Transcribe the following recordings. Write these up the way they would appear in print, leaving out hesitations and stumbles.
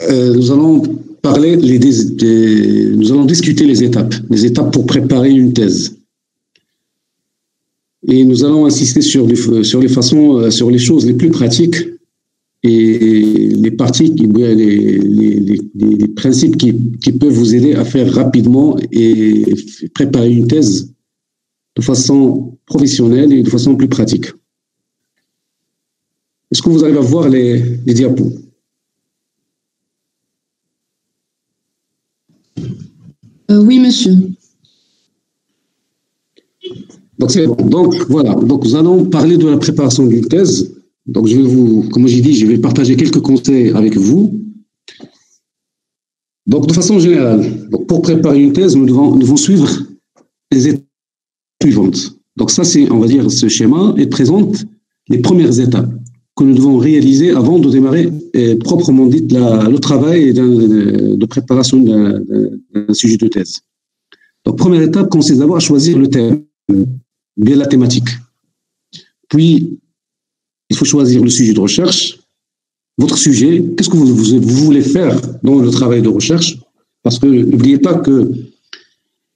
nous allons parler, nous allons discuter les étapes pour préparer une thèse. Et nous allons insister sur les choses les plus pratiques et les parties, les principes qui peuvent vous aider à faire rapidement et préparer une thèse de façon professionnelle et de façon plus pratique. Est-ce que vous arrivez à voir les diapos? Oui, monsieur. Donc, c'est bon. Donc, voilà. Donc, nous allons parler de la préparation d'une thèse. Donc, comme j'ai dit, je vais partager quelques conseils avec vous. Donc, de façon générale, donc, pour préparer une thèse, nous devons suivre les étapes suivantes. Donc, ça, on va dire, ce schéma et présente les premières étapes que nous devons réaliser avant de démarrer proprement dit le travail de préparation d'un sujet de thèse. Donc, première étape consiste d'abord à choisir le thème, bien la thématique. Puis, il faut choisir le sujet de recherche, votre sujet, qu'est-ce que vous voulez faire dans le travail de recherche, parce que n'oubliez pas que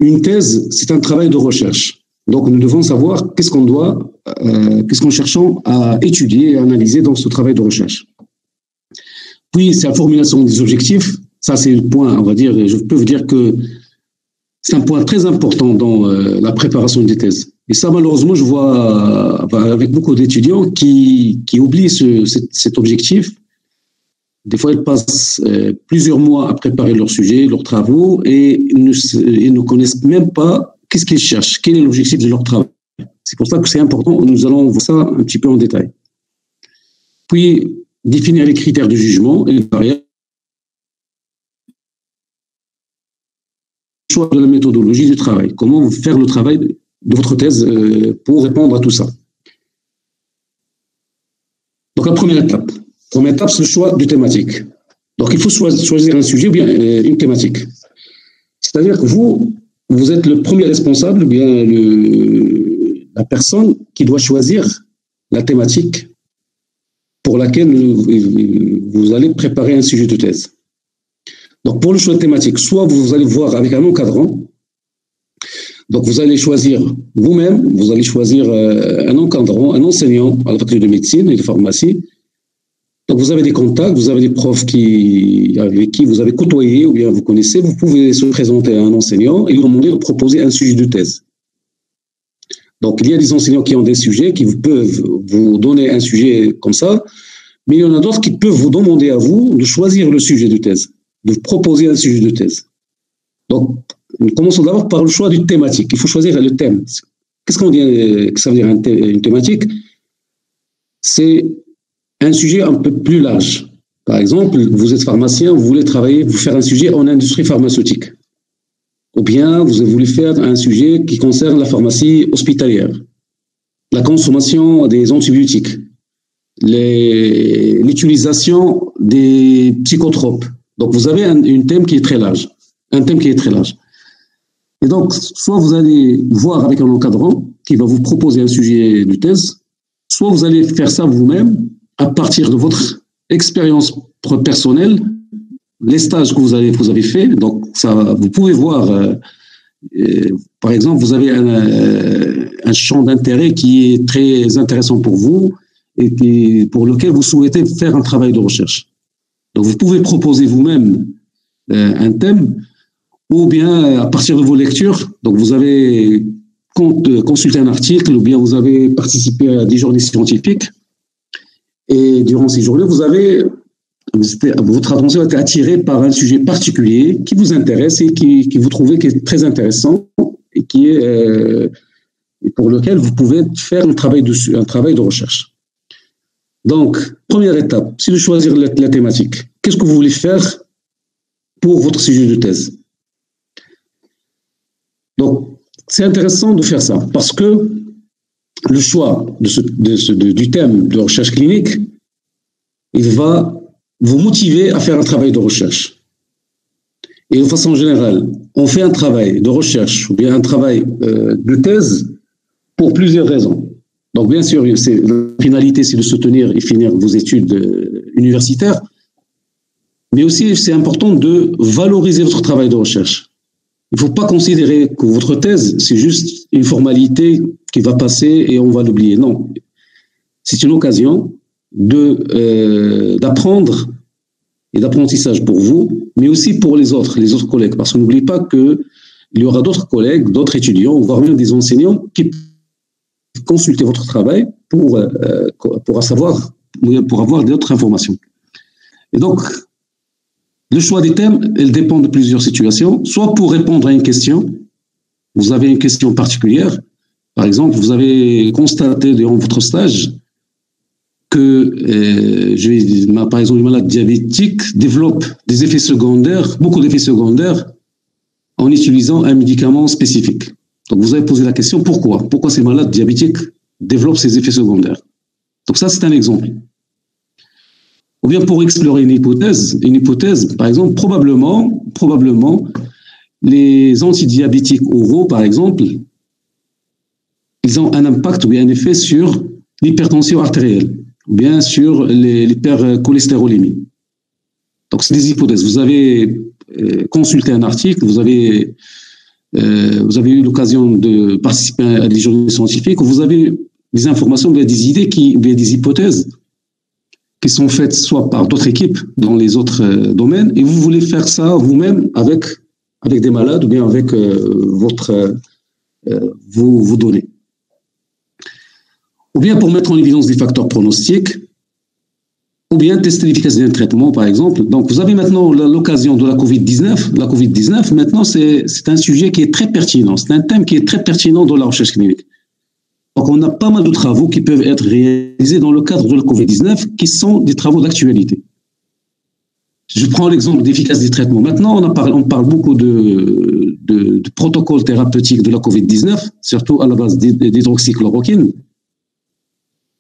une thèse, c'est un travail de recherche. Donc, nous devons savoir qu'est-ce qu'on cherchons à étudier et à analyser dans ce travail de recherche. Puis, c'est la formulation des objectifs. Ça, c'est le point, on va dire, je peux vous dire que c'est un point très important dans la préparation des thèses. Et ça, malheureusement, je vois avec beaucoup d'étudiants qui oublient cet objectif. Des fois, ils passent plusieurs mois à préparer leur sujet, leurs travaux, et ils ne connaissent même pas qu'est-ce qu'ils cherchent, quel est l'objectif de leur travail. C'est pour ça que c'est important, nous allons voir ça un petit peu en détail. Puis, définir les critères de jugement et le choix de la méthodologie du travail. Comment faire le travail de votre thèse pour répondre à tout ça. Donc, la première étape, c'est le choix du thématique. Donc, il faut choisir un sujet ou bien une thématique. C'est-à-dire que vous êtes le premier responsable, ou bien la personne qui doit choisir la thématique pour laquelle vous allez préparer un sujet de thèse. Donc, pour le choix de thématique, soit vous allez voir avec un encadrant, donc vous allez choisir vous-même, vous allez choisir un encadrant, un enseignant à la faculté de médecine et de pharmacie. Donc, vous avez des contacts, vous avez des profs avec qui vous avez côtoyé ou bien vous connaissez, vous pouvez se présenter à un enseignant et lui demander de proposer un sujet de thèse. Donc, il y a des enseignants qui ont des sujets, qui peuvent vous donner un sujet comme ça, mais il y en a d'autres qui peuvent vous demander à vous de choisir le sujet de thèse, de proposer un sujet de thèse. Donc, nous commençons d'abord par le choix d'une thématique. Il faut choisir le thème. Qu'est-ce qu'on dit que ça veut dire une thématique? C'est un sujet un peu plus large. Par exemple, vous êtes pharmacien, vous voulez vous faire un sujet en industrie pharmaceutique. Ou bien vous voulez faire un sujet qui concerne la pharmacie hospitalière, la consommation des antibiotiques, l'utilisation des psychotropes. Donc, vous avez un thème qui est très large. Et donc, soit vous allez voir avec un encadrant qui va vous proposer un sujet de thèse, soit vous allez faire ça vous-même à partir de votre expérience personnelle, les stages que vous avez fait. Donc, ça, vous pouvez voir, par exemple, vous avez un champ d'intérêt qui est très intéressant pour vous et pour lequel vous souhaitez faire un travail de recherche. Donc, vous pouvez proposer vous-même un thème, ou bien à partir de vos lectures, donc vous avez consulté un article, ou bien vous avez participé à des journées scientifiques, et durant ces journées, votre attention a été attirée par un sujet particulier qui vous intéresse et qui vous trouvez qui est très intéressant et qui est pour lequel vous pouvez faire un travail de recherche. Donc, première étape, c'est de choisir la thématique. Qu'est-ce que vous voulez faire pour votre sujet de thèse? Donc, c'est intéressant de faire ça parce que le choix du thème de recherche clinique, il va vous motiver à faire un travail de recherche. Et de façon générale, on fait un travail de recherche ou bien un travail de thèse pour plusieurs raisons. Donc, bien sûr, la finalité, c'est de soutenir et finir vos études universitaires. Mais aussi, c'est important de valoriser votre travail de recherche. Il ne faut pas considérer que votre thèse, c'est juste une formalité qui va passer et on va l'oublier. Non. C'est une occasion d'apprendre et d'apprentissage pour vous, mais aussi pour les autres collègues. Parce qu'on n'oublie pas qu'il y aura d'autres collègues, d'autres étudiants, voire même des enseignants qui peuvent consulter votre travail pour avoir d'autres informations. Et donc, le choix des thèmes, elle dépend de plusieurs situations. Soit pour répondre à une question, vous avez une question particulière. Par exemple, vous avez constaté durant votre stage que, par exemple, une malade diabétique développe des effets secondaires, beaucoup d'effets secondaires, en utilisant un médicament spécifique. Donc, vous avez posé la question, pourquoi? Pourquoi ces malades diabétiques développent ces effets secondaires? Donc, ça, c'est un exemple. Ou bien pour explorer une hypothèse, par exemple, probablement, les antidiabétiques oraux, par exemple, ils ont un impact ou bien un effet sur l'hypertension artérielle, ou bien sur l'hypercholestérolémie. Donc, c'est des hypothèses. Vous avez consulté un article, vous avez eu l'occasion de participer à des journées scientifiques, vous avez des informations, ou bien des idées, ou bien des hypothèses qui sont faites soit par d'autres équipes dans les autres domaines, et vous voulez faire ça vous-même avec des malades ou bien avec vos données. Ou bien pour mettre en évidence des facteurs pronostiques, ou bien tester l'efficacité d'un traitement, par exemple. Donc, vous avez maintenant l'occasion de la Covid-19. La Covid-19, maintenant, c'est un sujet qui est très pertinent. C'est un thème qui est très pertinent dans la recherche clinique. Donc, on a pas mal de travaux qui peuvent être réalisés dans le cadre de la Covid-19, qui sont des travaux d'actualité. Je prends l'exemple d'efficacité des traitements. Maintenant, on parle beaucoup de protocoles thérapeutiques de la Covid-19, surtout à la base d'hydroxychloroquine.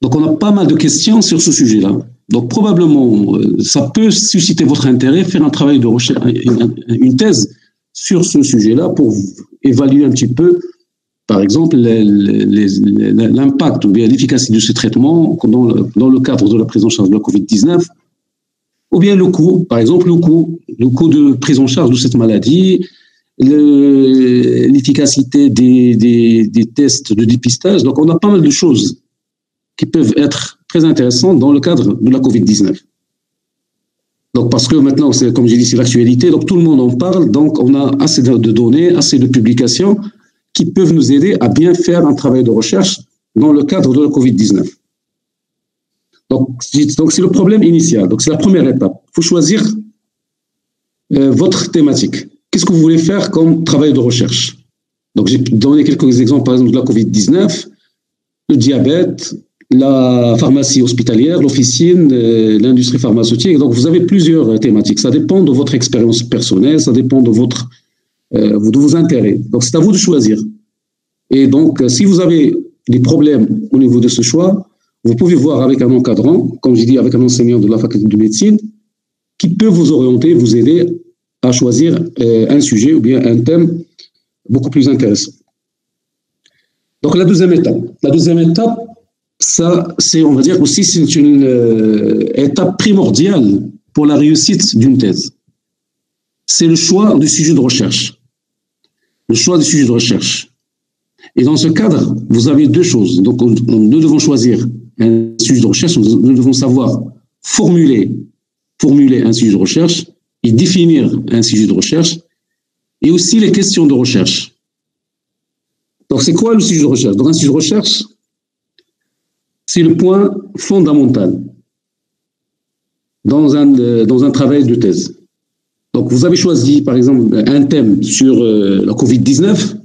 Donc, on a pas mal de questions sur ce sujet-là. Donc, probablement, ça peut susciter votre intérêt, faire un travail de recherche, une thèse sur ce sujet-là pour évaluer un petit peu, par exemple, l'impact ou bien l'efficacité de ce traitement dans le cadre de la prise en charge de la Covid-19, ou bien le coût, par exemple, le coût de prise en charge de cette maladie, l'efficacité des tests de dépistage. Donc, on a pas mal de choses qui peuvent être très intéressantes dans le cadre de la Covid-19. Donc, parce que maintenant, comme j'ai dit, c'est l'actualité, donc tout le monde en parle, donc on a assez de données, assez de publications qui peuvent nous aider à bien faire un travail de recherche dans le cadre de la Covid-19. Donc c'est le problème initial. Donc, c'est la première étape. Il faut choisir votre thématique. Qu'est-ce que vous voulez faire comme travail de recherche? Donc, j'ai donné quelques exemples, par exemple, de la Covid-19, le diabète, la pharmacie hospitalière, l'officine, l'industrie pharmaceutique. Donc, vous avez plusieurs thématiques. Ça dépend de votre expérience personnelle, ça dépend de vos intérêts. Donc, c'est à vous de choisir. Et donc, si vous avez des problèmes au niveau de ce choix, vous pouvez voir avec un encadrant, comme j'ai dit, avec un enseignant de la faculté de médecine, qui peut vous orienter, vous aider à choisir un sujet ou bien un thème beaucoup plus intéressant. Donc, la deuxième étape, ça, on va dire aussi, c'est une étape primordiale pour la réussite d'une thèse. C'est le choix du sujet de recherche. Le choix du sujet de recherche. Et dans ce cadre, vous avez deux choses. Donc, nous devons choisir un sujet de recherche, nous devons savoir formuler un sujet de recherche et définir un sujet de recherche, et aussi les questions de recherche. Donc, c'est quoi le sujet de recherche? Donc, un sujet de recherche, c'est le point fondamental dans un travail de thèse. Donc, vous avez choisi, par exemple, un thème sur la Covid-19,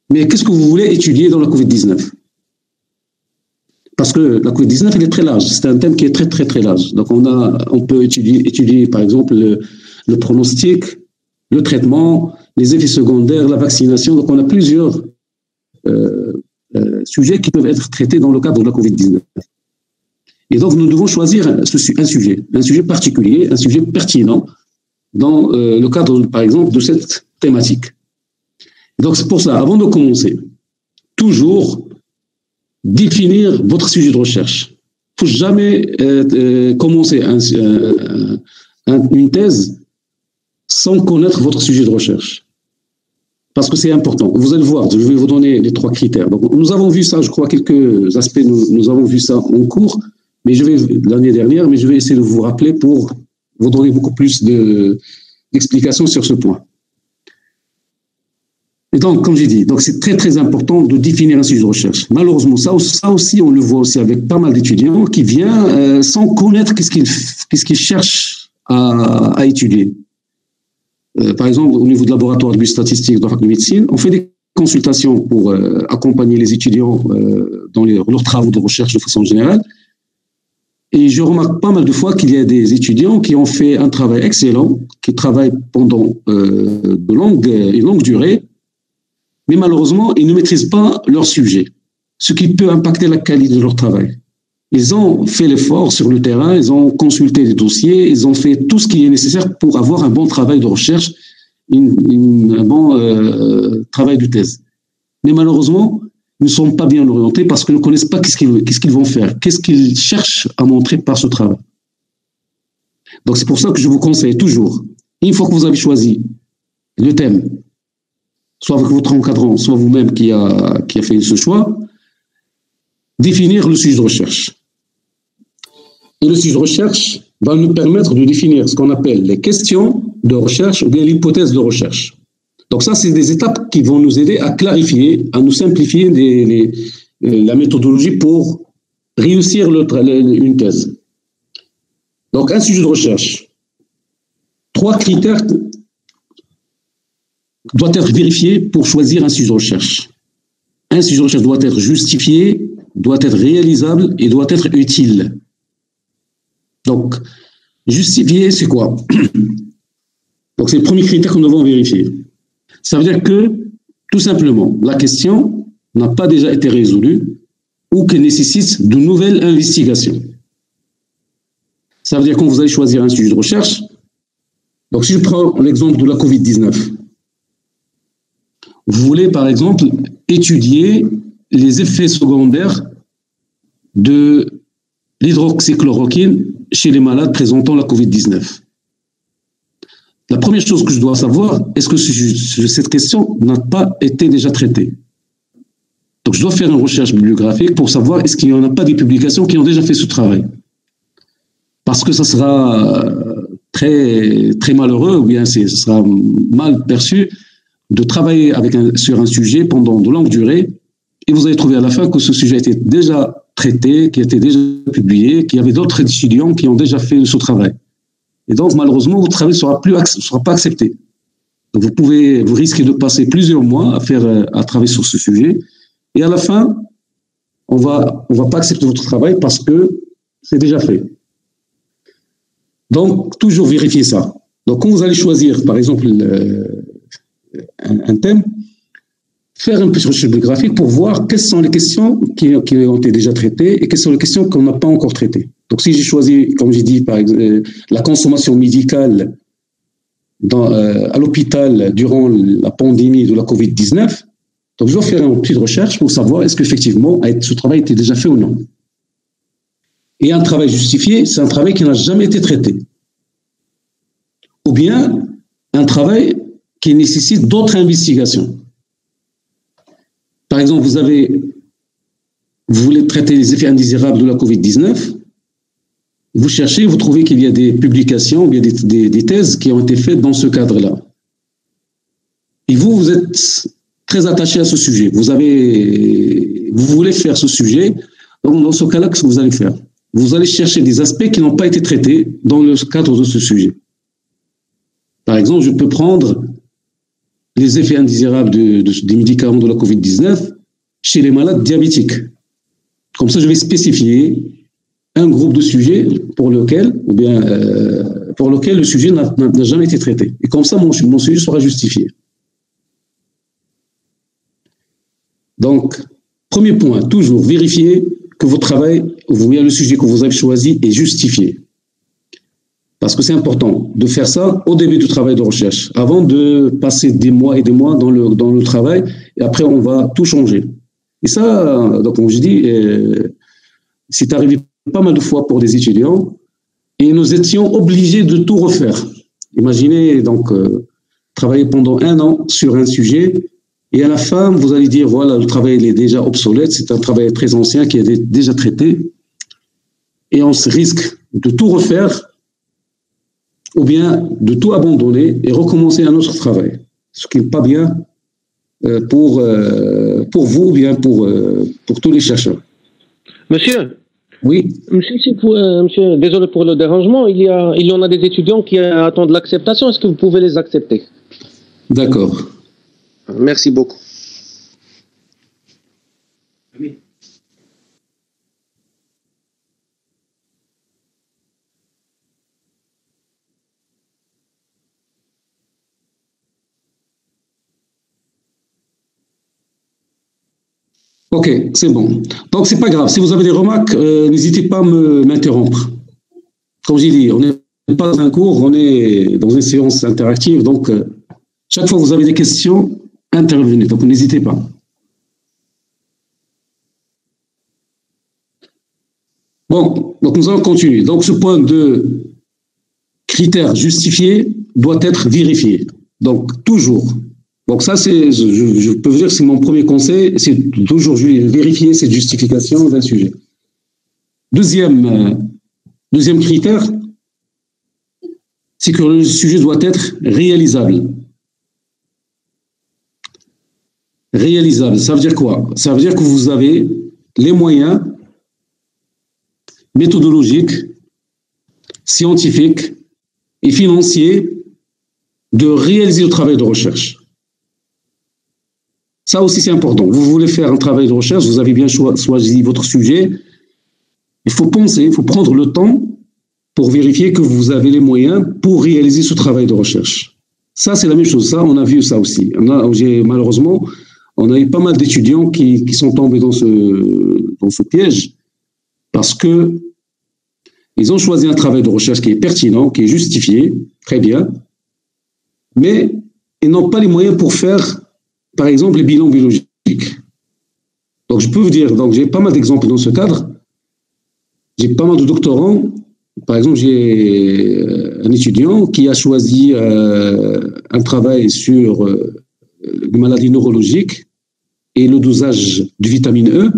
mais qu'est-ce que vous voulez étudier dans la Covid-19? Parce que la Covid-19, elle est très large. C'est un thème qui est très, très, très large. Donc, on peut étudier, par exemple, le pronostic, le traitement, les effets secondaires, la vaccination. Donc, on a plusieurs sujets qui peuvent être traités dans le cadre de la Covid-19. Et donc, nous devons choisir un sujet particulier, un sujet pertinent dans le cadre, par exemple, de cette thématique. Et donc, c'est pour ça, avant de commencer, toujours définir votre sujet de recherche. Il ne faut jamais commencer un une thèse sans connaître votre sujet de recherche. Parce que c'est important. Vous allez voir, je vais vous donner les 3 critères. Donc, nous avons vu ça, je crois, quelques aspects, nous avons vu ça en cours, mais l'année dernière, mais je vais essayer de vous rappeler pour vous donner beaucoup plus d'explications sur ce point. Et donc, comme j'ai dit, donc c'est très très important de définir un sujet de recherche. Malheureusement, ça aussi, on le voit aussi avec pas mal d'étudiants qui viennent sans connaître qu'est-ce qu'ils cherchent à étudier. Par exemple, au niveau de laboratoire de biostatistiques de la faculté de médecine, on fait des consultations pour accompagner les étudiants dans leurs travaux de recherche de façon générale. Et je remarque pas mal de fois qu'il y a des étudiants qui ont fait un travail excellent, qui travaillent pendant une longue durée, mais malheureusement, ils ne maîtrisent pas leur sujet, ce qui peut impacter la qualité de leur travail. Ils ont fait l'effort sur le terrain, ils ont consulté les dossiers, ils ont fait tout ce qui est nécessaire pour avoir un bon travail de recherche, un bon travail de thèse. Mais malheureusement, ils ne sont pas bien orientés parce qu'ils ne connaissent pas qu'est-ce qu'ils vont faire, qu'est-ce qu'ils cherchent à montrer par ce travail. Donc c'est pour ça que je vous conseille toujours, une fois que vous avez choisi le thème, soit avec votre encadrant, soit vous-même qui a fait ce choix, définir le sujet de recherche. Et le sujet de recherche va nous permettre de définir ce qu'on appelle les questions de recherche ou bien l'hypothèse de recherche. Donc ça, c'est des étapes qui vont nous aider à clarifier, à nous simplifier la méthodologie pour réussir une thèse. Donc un sujet de recherche. 3 critères doivent être vérifiés pour choisir un sujet de recherche. Un sujet de recherche doit être justifié, doit être réalisable et doit être utile. Donc, justifié, c'est quoi? Donc, c'est le premier critère que nous devons vérifier. Ça veut dire que, tout simplement, la question n'a pas déjà été résolue ou qu'elle nécessite de nouvelles investigations. Ça veut dire quand vous allez choisir un sujet de recherche, donc si je prends l'exemple de la Covid-19, vous voulez, par exemple, étudier les effets secondaires de l'hydroxychloroquine chez les malades présentant la Covid-19. La première chose que je dois savoir, est-ce que cette question n'a pas été déjà traitée? Donc, je dois faire une recherche bibliographique pour savoir est-ce qu'il n'y en a pas des publications qui ont déjà fait ce travail. Parce que ça sera très, très malheureux, ou bien ce sera mal perçu de travailler sur un sujet pendant de longues durées, et vous allez trouver à la fin que ce sujet était déjà traité, qui était déjà publié, qu'il y avait d'autres étudiants qui ont déjà fait ce travail. Et donc, malheureusement, votre travail ne sera pas accepté. Donc, vous risquez de passer plusieurs mois à travailler sur ce sujet, et à la fin, on va pas accepter votre travail parce que c'est déjà fait. Donc, toujours vérifier ça. Donc, quand vous allez choisir, par exemple, un thème, faire une petite recherche bibliographique pour voir quelles sont les questions qui ont été déjà traitées et quelles sont les questions qu'on n'a pas encore traitées. Donc, si j'ai choisi, comme j'ai dit, par exemple, la consommation médicale à l'hôpital durant la pandémie de la Covid-19, donc je dois faire une petite recherche pour savoir est-ce qu'effectivement ce travail a été déjà fait ou non. Et un travail justifié, c'est un travail qui n'a jamais été traité. Ou bien un travail qui nécessite d'autres investigations. Par exemple, vous voulez traiter les effets indésirables de la Covid-19, vous cherchez, vous trouvez qu'il y a des publications, il y a des thèses qui ont été faites dans ce cadre-là. Et vous êtes très attaché à ce sujet. Vous voulez faire ce sujet, donc dans ce cas-là, qu'est-ce que vous allez faire? Vous allez chercher des aspects qui n'ont pas été traités dans le cadre de ce sujet. Par exemple, je peux prendre les effets indésirables des médicaments de la Covid-19 chez les malades diabétiques. Comme ça, je vais spécifier un groupe de sujets pour lequel le sujet n'a jamais été traité. Et comme ça, mon sujet sera justifié. Donc, premier point, toujours vérifier que votre travail, ou bien le sujet que vous avez choisi est justifié. Parce que c'est important de faire ça au début du travail de recherche, avant de passer des mois et des mois dans le travail, et après on va tout changer. Et ça, donc comme je dis, c'est arrivé pas mal de fois pour des étudiants, et nous étions obligés de tout refaire. Imaginez donc travailler pendant 1 an sur un sujet et à la fin, vous allez dire, voilà, le travail il est déjà obsolète, c'est un travail très ancien qui est déjà traité et on se risque de tout refaire ou bien de tout abandonner et recommencer un autre travail, ce qui n'est pas bien pour vous ou bien pour tous les chercheurs. Monsieur, oui. Monsieur, désolé pour le dérangement, il y en a des étudiants qui attendent l'acceptation. Est-ce que vous pouvez les accepter? D'accord. Merci beaucoup. Oui. Ok, c'est bon. Donc, c'est pas grave. Si vous avez des remarques, n'hésitez pas à m'interrompre. Comme j'ai dit, on n'est pas dans un cours, on est dans une séance interactive. Donc, chaque fois que vous avez des questions, intervenez. Donc, n'hésitez pas. Bon, donc nous allons continuer. Donc, ce point de critères justifiés doit être vérifié. Donc, toujours. Donc ça, je peux vous dire que c'est mon premier conseil, c'est toujours vérifier cette justification d'un sujet. Deuxième critère, c'est que le sujet doit être réalisable. Réalisable, ça veut dire quoi? Ça veut dire que vous avez les moyens méthodologiques, scientifiques et financiers de réaliser le travail de recherche. Ça aussi, c'est important. Vous voulez faire un travail de recherche, vous avez bien choisi votre sujet. Il faut penser, il faut prendre le temps pour vérifier que vous avez les moyens pour réaliser ce travail de recherche. Ça, c'est la même chose. Ça, on a vu ça aussi. Malheureusement, on a eu pas mal d'étudiants qui sont tombés dans ce piège parce que ils ont choisi un travail de recherche qui est pertinent, qui est justifié, très bien, mais ils n'ont pas les moyens pour faire par exemple, les bilans biologiques. Donc, je peux vous dire, donc j'ai pas mal d'exemples dans ce cadre. J'ai pas mal de doctorants. Par exemple, j'ai un étudiant qui a choisi un travail sur les maladies neurologiques et le dosage de vitamine E.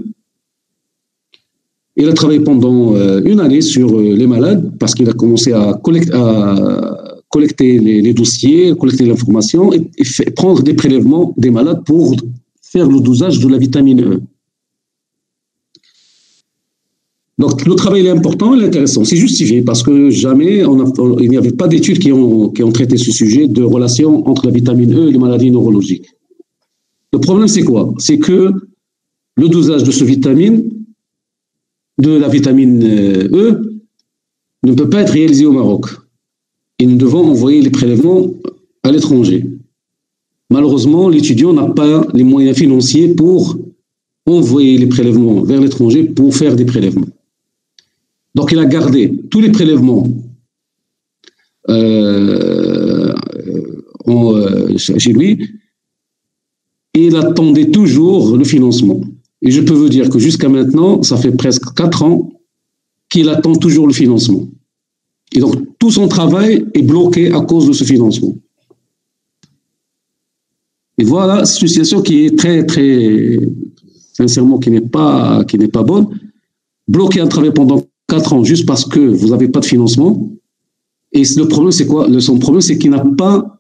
Il a travaillé pendant 1 année sur les malades parce qu'il a commencé à collecter les dossiers, collecter l'information et prendre des prélèvements des malades pour faire le dosage de la vitamine E. Donc, le travail est important, il est intéressant. C'est justifié parce que jamais, il n'y avait pas d'études qui ont traité ce sujet de relation entre la vitamine E et les maladies neurologiques. Le problème, c'est quoi? C'est que le dosage de la vitamine E ne peut pas être réalisé au Maroc. Et nous devons envoyer les prélèvements à l'étranger. Malheureusement, l'étudiant n'a pas les moyens financiers pour envoyer les prélèvements vers l'étranger pour faire des prélèvements. Donc, il a gardé tous les prélèvements chez lui et il attendait toujours le financement. Et je peux vous dire que jusqu'à maintenant, ça fait presque 4 ans qu'il attend toujours le financement. Et donc, tout son travail est bloqué à cause de ce financement. Et voilà, c'est une situation qui est très, très, sincèrement, qui n'est pas bonne. Bloquer un travail pendant 4 ans juste parce que vous n'avez pas de financement. Et le problème, c'est quoi? Son problème, c'est qu'il n'a pas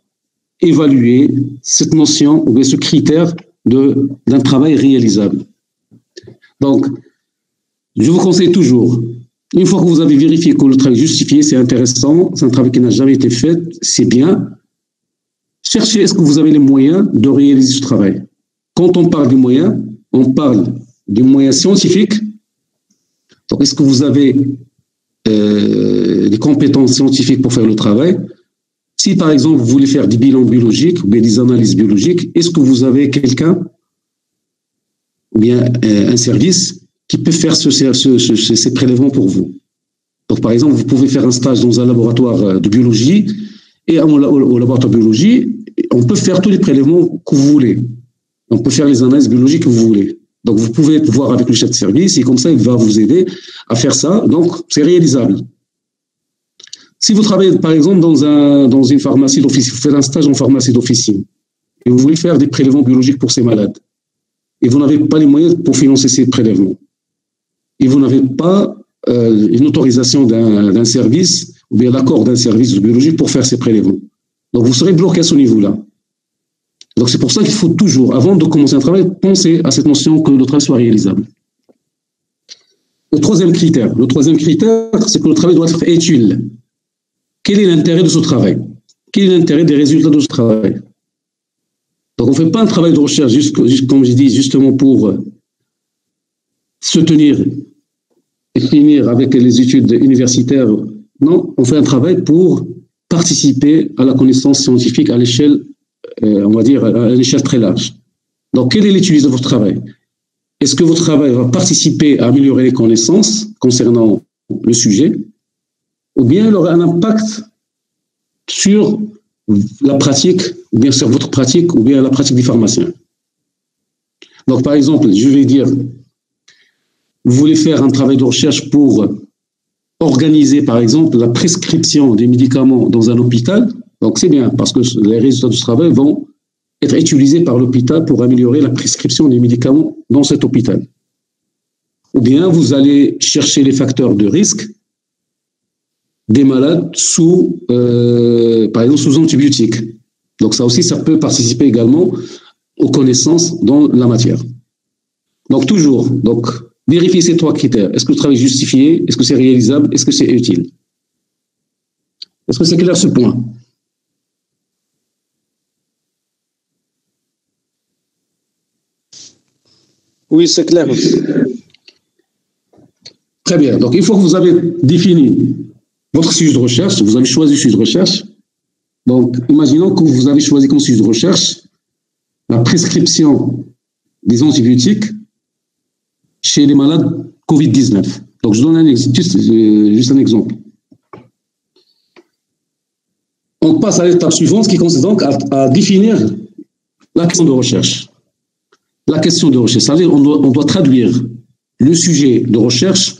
évalué cette notion ou ce critère d'un travail réalisable. Donc, je vous conseille toujours, une fois que vous avez vérifié que le travail est justifié, c'est intéressant, c'est un travail qui n'a jamais été fait, c'est bien, cherchez est-ce que vous avez les moyens de réaliser ce travail. Quand on parle des moyens, on parle des moyens scientifiques. Donc, est-ce que vous avez des compétences scientifiques pour faire le travail? Si, par exemple, vous voulez faire des bilans biologiques ou bien des analyses biologiques, est-ce que vous avez quelqu'un ou bien un service qui peut faire ces prélèvements pour vous? Donc, par exemple, vous pouvez faire un stage dans un laboratoire de biologie et au laboratoire de biologie, on peut faire tous les prélèvements que vous voulez. On peut faire les analyses biologiques que vous voulez. Donc, vous pouvez voir avec le chef de service et comme ça, il va vous aider à faire ça. Donc, c'est réalisable. Si vous travaillez, par exemple, dans une pharmacie d'officine, vous faites un stage en pharmacie d'officine, et vous voulez faire des prélèvements biologiques pour ces malades, et vous n'avez pas les moyens pour financer ces prélèvements, et vous n'avez pas une autorisation d'un service, ou bien l'accord d'un service biologique pour faire ces prélèvements. Donc, vous serez bloqué à ce niveau-là. Donc, c'est pour ça qu'il faut toujours, avant de commencer un travail, penser à cette notion que le travail soit réalisable. Le troisième critère, c'est que le travail doit être utile. Quel est l'intérêt de ce travail? Quel est l'intérêt des résultats de ce travail? Donc, on ne fait pas un travail de recherche, comme j'ai dit, justement pour se tenir et finir avec les études universitaires. Non, on fait un travail pour participer à la connaissance scientifique à l'échelle, on va dire, à l'échelle très large. Donc, quelle est l'utilité de votre travail? Est-ce que votre travail va participer à améliorer les connaissances concernant le sujet, ou bien il aura un impact sur la pratique, ou bien sur votre pratique, ou bien la pratique des pharmaciens? Donc, par exemple, je vais dire, vous voulez faire un travail de recherche pour organiser, par exemple, la prescription des médicaments dans un hôpital. Donc, c'est bien, parce que les résultats de ce travail vont être utilisés par l'hôpital pour améliorer la prescription des médicaments dans cet hôpital. Ou bien, vous allez chercher les facteurs de risque des malades par exemple, sous antibiotiques. Donc, ça aussi, ça peut participer également aux connaissances dans la matière. Donc, toujours, vérifiez ces trois critères. Est-ce que le travail est justifié? Est-ce que c'est réalisable? Est-ce que c'est utile? Est-ce que c'est clair ce point? Oui, c'est clair. Très bien. Donc, une fois que vous avez défini votre sujet de recherche, vous avez choisi le sujet de recherche. Donc, imaginons que vous avez choisi comme sujet de recherche la prescription des antibiotiques chez les malades Covid-19. Donc, je donne juste un exemple. On passe à l'étape suivante qui consiste donc à définir la question de recherche. La question de recherche, c'est-à-dire on doit traduire le sujet de recherche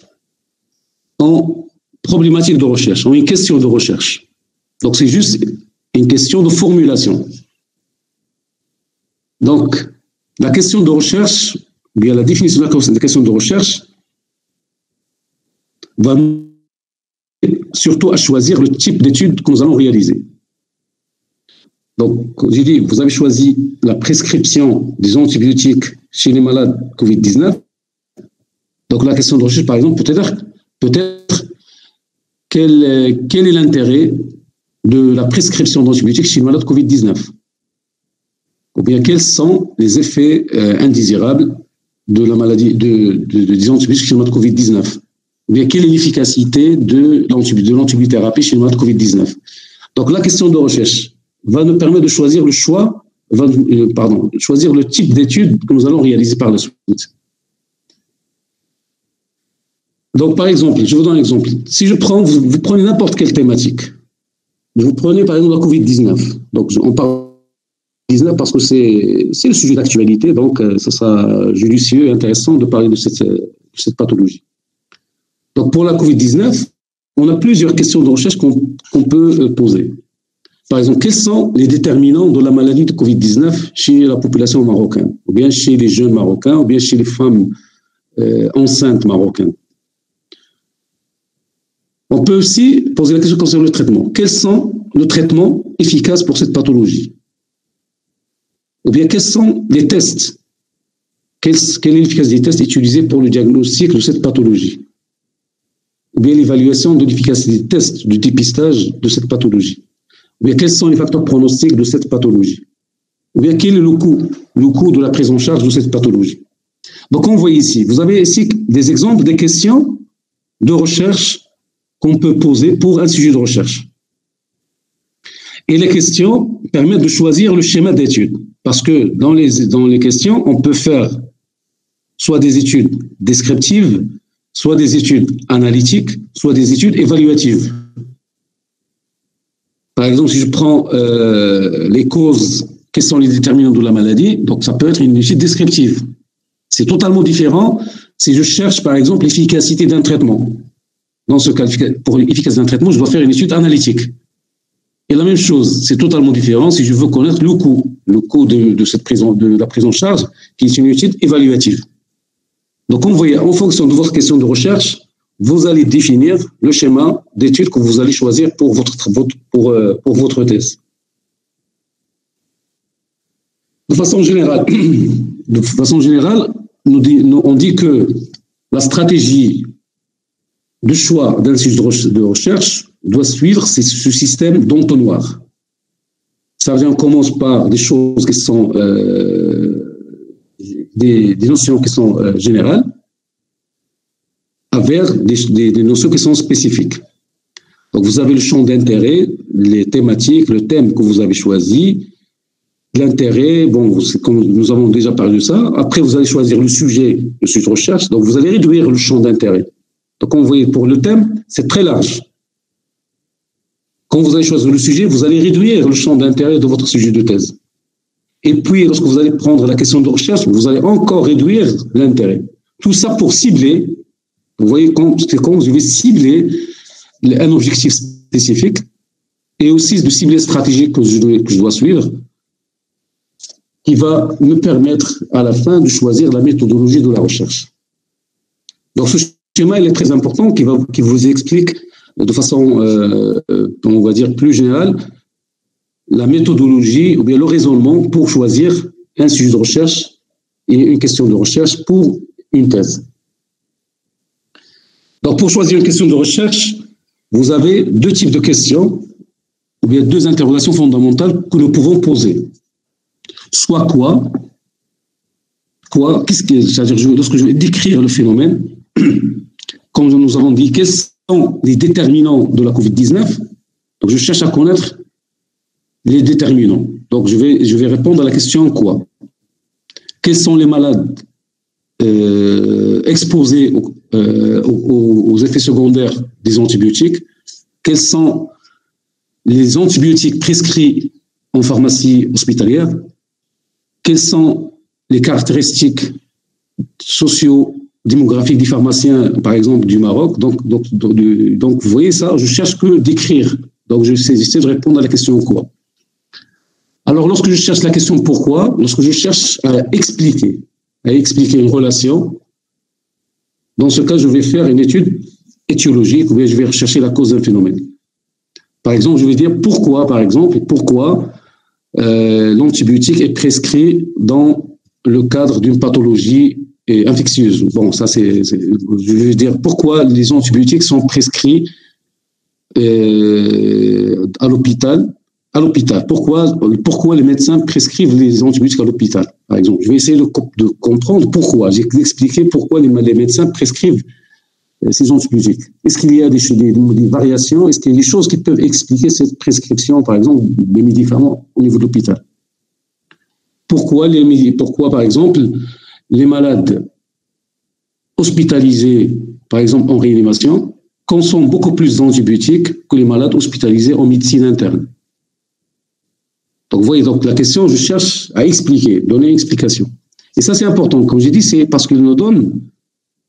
en problématique de recherche, en une question de recherche. Donc, c'est juste une question de formulation. Donc, la question de recherche, bien la définition de la question de recherche, va nous surtout à choisir le type d'étude que nous allons réaliser. Donc, j'ai dit, vous avez choisi la prescription des antibiotiques chez les malades Covid-19. Donc, la question de recherche, par exemple, peut-être quel est l'intérêt de la prescription d'antibiotiques chez les malades Covid-19? Ou bien, quels sont les effets indésirables de la maladie des antibiotiques chez les malades Covid-19? Ou bien, quelle est l'efficacité de l'antibiothérapie chez les malades Covid-19? Donc, la question de recherche va nous permettre de choisir choisir le type d'étude que nous allons réaliser par la suite. Donc, par exemple, je vous donne un exemple. Si vous prenez n'importe quelle thématique, vous prenez par exemple la Covid-19. Donc, on parle de Covid-19 parce que c'est le sujet d'actualité, donc ça sera judicieux et intéressant de parler de cette pathologie. Donc, pour la Covid-19, on a plusieurs questions de recherche qu'on peut poser. Par exemple, quels sont les déterminants de la maladie de Covid-19 chez la population marocaine, ou bien chez les jeunes Marocains, ou bien chez les femmes enceintes marocaines? On peut aussi poser la question concernant le traitement. Quels sont les traitements efficaces pour cette pathologie? Ou bien quels sont les tests? Quelle est l'efficacité des tests utilisés pour le diagnostic de cette pathologie? Ou bien l'évaluation de l'efficacité des tests de dépistage de cette pathologie? Ou bien quels sont les facteurs pronostiques de cette pathologie? Ou bien quel est le coût de la prise en charge de cette pathologie? Donc, on voit ici, vous avez ici des exemples, des questions de recherche qu'on peut poser pour un sujet de recherche. Et les questions permettent de choisir le schéma d'étude. Parce que dans les questions, on peut faire soit des études descriptives, soit des études analytiques, soit des études évaluatives. Par exemple, si je prends les causes, quels sont les déterminants de la maladie, donc ça peut être une étude descriptive. C'est totalement différent si je cherche, par exemple, l'efficacité d'un traitement. Dans ce cas, pour l'efficacité d'un traitement, je dois faire une étude analytique. Et la même chose, c'est totalement différent si je veux connaître le coût de cette de la prise en charge, qui est une étude évaluative. Donc, vous voyez, en fonction de votre question de recherche, vous allez définir le schéma d'étude que vous allez choisir pour votre thèse. De façon générale, on dit que la stratégie de choix d'un sujet de recherche doit suivre ce système d'entonnoir. Ça veut dire qu'on commence par des choses qui sont des notions qui sont générales, vers des notions qui sont spécifiques. Donc vous avez le champ d'intérêt, les thématiques, le thème que vous avez choisi, l'intérêt, bon, comme nous avons déjà parlé de ça. Après, vous allez choisir le sujet de recherche, donc vous allez réduire le champ d'intérêt. Donc, comme vous voyez, pour le thème, c'est très large. Quand vous allez choisir le sujet, vous allez réduire le champ d'intérêt de votre sujet de thèse. Et puis, lorsque vous allez prendre la question de recherche, vous allez encore réduire l'intérêt. Tout ça pour cibler, vous voyez, c'est comme je vais cibler un objectif spécifique et aussi de cibler stratégique que je dois suivre, qui va me permettre à la fin de choisir la méthodologie de la recherche. Donc ce schéma, il est très important, qui vous explique de façon, on va dire, plus générale, la méthodologie ou bien le raisonnement pour choisir un sujet de recherche et une question de recherche pour une thèse. Donc pour choisir une question de recherche, vous avez deux types de questions, ou bien deux interrogations fondamentales que nous pouvons poser. Soit quoi, c'est-à-dire lorsque je vais décrire le phénomène, comme nous avons dit, quels sont les déterminants de la COVID-19? Donc je cherche à connaître les déterminants. Donc je vais répondre à la question quoi. Quels sont les malades exposés aux effets secondaires des antibiotiques? Quels sont les antibiotiques prescrits en pharmacie hospitalière? Quelles sont les caractéristiques socio-démographiques des pharmaciens, par exemple, du Maroc? Donc, vous voyez ça, je cherche que d'écrire. Donc, j'essaie de répondre à la question quoi. Alors, lorsque je cherche la question pourquoi, lorsque je cherche à expliquer une relation, dans ce cas, je vais faire une étude étiologique, ou bien je vais rechercher la cause d'un phénomène. Par exemple, je vais dire pourquoi l'antibiotique est prescrit dans le cadre d'une pathologie infectieuse. Bon, ça je veux dire pourquoi les antibiotiques sont prescrits à l'hôpital. Pourquoi les médecins prescrivent les antibiotiques à l'hôpital, par exemple. Je vais essayer de comprendre pourquoi. J'ai expliqué pourquoi les médecins prescrivent ces antibiotiques. Est-ce qu'il y a des variations? Est-ce qu'il y a des choses qui peuvent expliquer cette prescription, par exemple, des médicaments au niveau de l'hôpital? Pourquoi, par exemple, les malades hospitalisés, par exemple, en réanimation, consomment beaucoup plus d'antibiotiques que les malades hospitalisés en médecine interne? Donc, vous voyez, donc la question, je cherche à donner une explication. Et ça, c'est important. Comme j'ai dit, c'est parce qu'il nous donne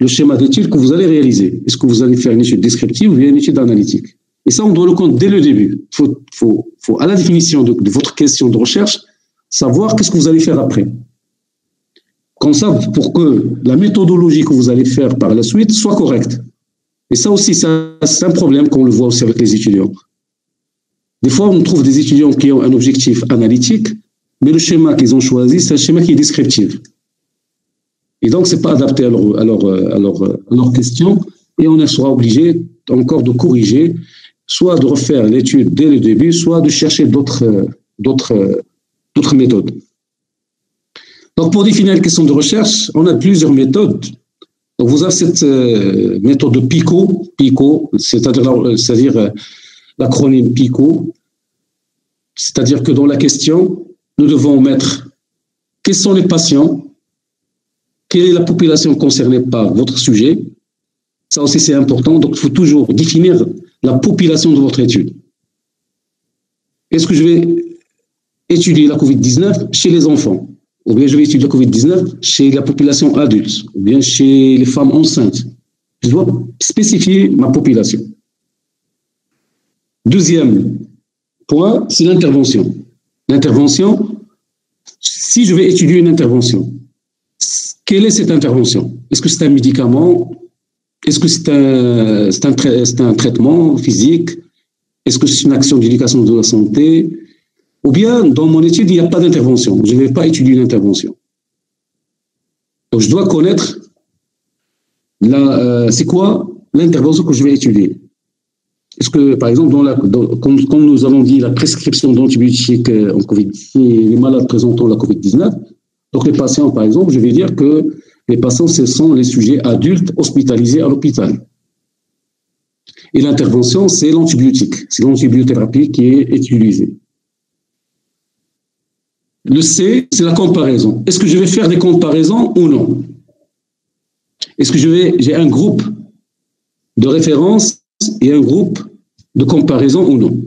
le schéma d'étude que vous allez réaliser. Est-ce que vous allez faire une étude descriptive ou bien une étude analytique? Et ça, on doit le compte dès le début. Il faut à la définition de votre question de recherche, savoir qu'est-ce que vous allez faire après. Comme ça, pour que la méthodologie que vous allez faire par la suite soit correcte. Et ça aussi, c'est un problème qu'on le voit aussi avec les étudiants. Des fois, on trouve des étudiants qui ont un objectif analytique, mais le schéma qu'ils ont choisi, c'est un schéma qui est descriptif. Et donc, ce n'est pas adapté à leur question, et on sera obligé encore de corriger, soit de refaire l'étude dès le début, soit de chercher d'autres méthodes. Donc, pour définir une question de recherche, on a plusieurs méthodes. Donc, vous avez cette méthode de PICO, c'est-à-dire l'acronyme PICO, c'est-à-dire que dans la question, nous devons mettre quels sont les patients, quelle est la population concernée par votre sujet. Ça aussi, c'est important. Donc, il faut toujours définir la population de votre étude. Est-ce que je vais étudier la COVID-19 chez les enfants? Ou bien je vais étudier la COVID-19 chez la population adulte? Ou bien chez les femmes enceintes? Je dois spécifier ma population. Deuxième point, c'est l'intervention. L'intervention, si je vais étudier une intervention, quelle est cette intervention? Est-ce que c'est un médicament? Est-ce que c'est un traitement physique? Est-ce que c'est une action d'éducation de la santé? Ou bien, dans mon étude, il n'y a pas d'intervention. Je ne vais pas étudier une intervention. Donc, je dois connaître c'est quoi l'intervention que je vais étudier. Est-ce que, par exemple, comme nous avons dit, la prescription d'antibiotiques en Covid, les malades présentant la Covid-19, donc les patients, par exemple, je vais dire que les patients, ce sont les sujets adultes hospitalisés à l'hôpital. Et l'intervention, c'est l'antibiotique. C'est l'antibiothérapie qui est utilisée. Le C, c'est la comparaison. Est-ce que je vais faire des comparaisons ou non? Est-ce que j'ai un groupe de référence et un groupe de comparaison ou non?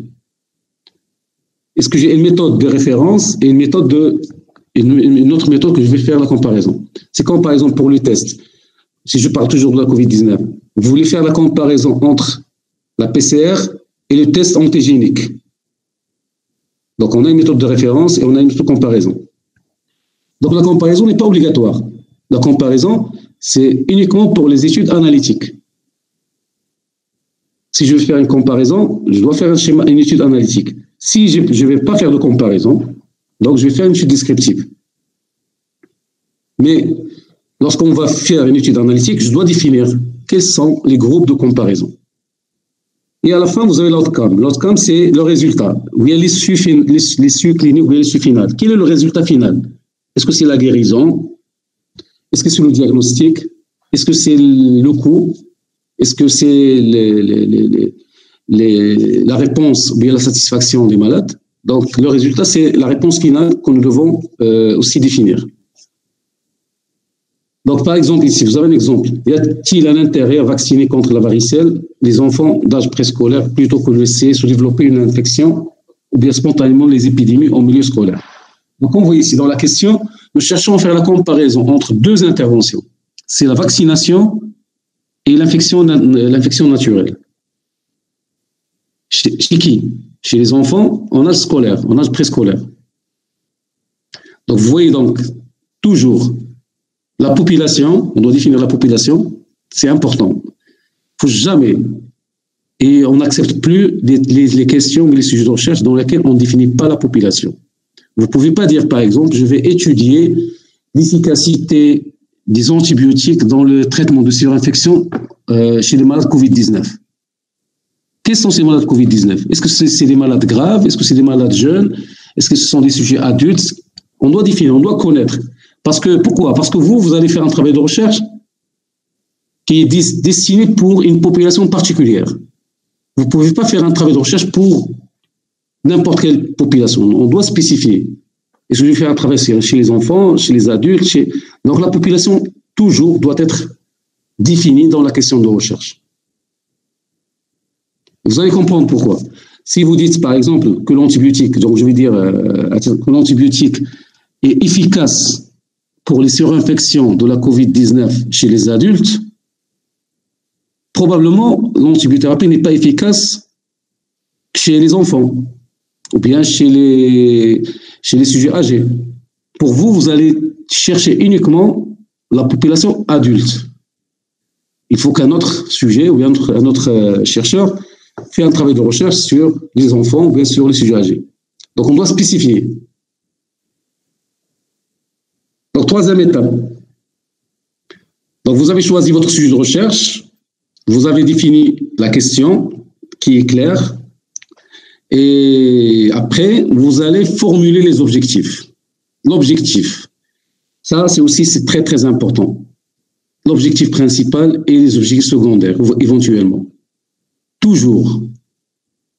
Est-ce que j'ai une méthode de référence et une autre méthode que je vais faire la comparaison? C'est comme par exemple pour le test. Si je parle toujours de la Covid-19, vous voulez faire la comparaison entre la PCR et le test antigénique. Donc on a une méthode de référence et on a une méthode de comparaison. Donc la comparaison n'est pas obligatoire. La comparaison, c'est uniquement pour les études analytiques. Si je veux faire une comparaison, je dois faire une étude analytique. Si je ne vais pas faire de comparaison, donc je vais faire une étude descriptive. Mais lorsqu'on va faire une étude analytique, je dois définir quels sont les groupes de comparaison. Et à la fin, vous avez l'outcome. L'outcome, c'est le résultat. Ou il y a l'issue clinique ou l'issue finale. Quel est le résultat final? Est-ce que c'est la guérison? Est-ce que c'est le diagnostic? Est-ce que c'est le coût? Est-ce que c'est la réponse ou bien la satisfaction des malades? Donc, le résultat, c'est la réponse finale que nous devons aussi définir. Donc, par exemple, ici, vous avez un exemple. Y a-t-il un intérêt à vacciner contre la varicelle les enfants d'âge préscolaire plutôt que de laisser se développer une infection ou bien spontanément les épidémies en milieu scolaire? Donc, on voit ici dans la question, nous cherchons à faire la comparaison entre deux interventions. C'est la vaccination et l'infection naturelle. Chez qui? Chez les enfants en âge scolaire, en âge préscolaire. Donc, vous voyez donc toujours la population, on doit définir la population, c'est important. Il ne faut jamais, et on n'accepte plus les questions ou les sujets de recherche dans lesquels on ne définit pas la population. Vous ne pouvez pas dire, par exemple, je vais étudier l'efficacité des antibiotiques dans le traitement de surinfection chez les malades Covid-19. Quels sont ces malades Covid-19? Est-ce que c'est des malades graves? Est-ce que c'est des malades jeunes? Est-ce que ce sont des sujets adultes? On doit définir, on doit connaître. Pourquoi? Parce que vous allez faire un travail de recherche qui est destiné pour une population particulière. Vous ne pouvez pas faire un travail de recherche pour n'importe quelle population. On doit spécifier. Est-ce que je vais faire un travail chez les enfants, chez les adultes? Donc la population, toujours, doit être définie dans la question de recherche. Vous allez comprendre pourquoi. Si vous dites, par exemple, que l'antibiotique, donc je vais dire que l'antibiotique est efficace pour les surinfections de la Covid-19 chez les adultes, probablement l'antibiothérapie n'est pas efficace chez les enfants ou bien chez les sujets âgés. Pour vous, vous allez chercher uniquement la population adulte. Il faut qu'un autre sujet ou bien un autre chercheur fait un travail de recherche sur les enfants ou bien sur les sujets âgés. Donc on doit spécifier. Donc, troisième étape. Donc, vous avez choisi votre sujet de recherche, vous avez défini la question qui est claire, et après, vous allez formuler les objectifs. L'objectif, ça, c'est très, très important. L'objectif principal et les objectifs secondaires, éventuellement. Toujours.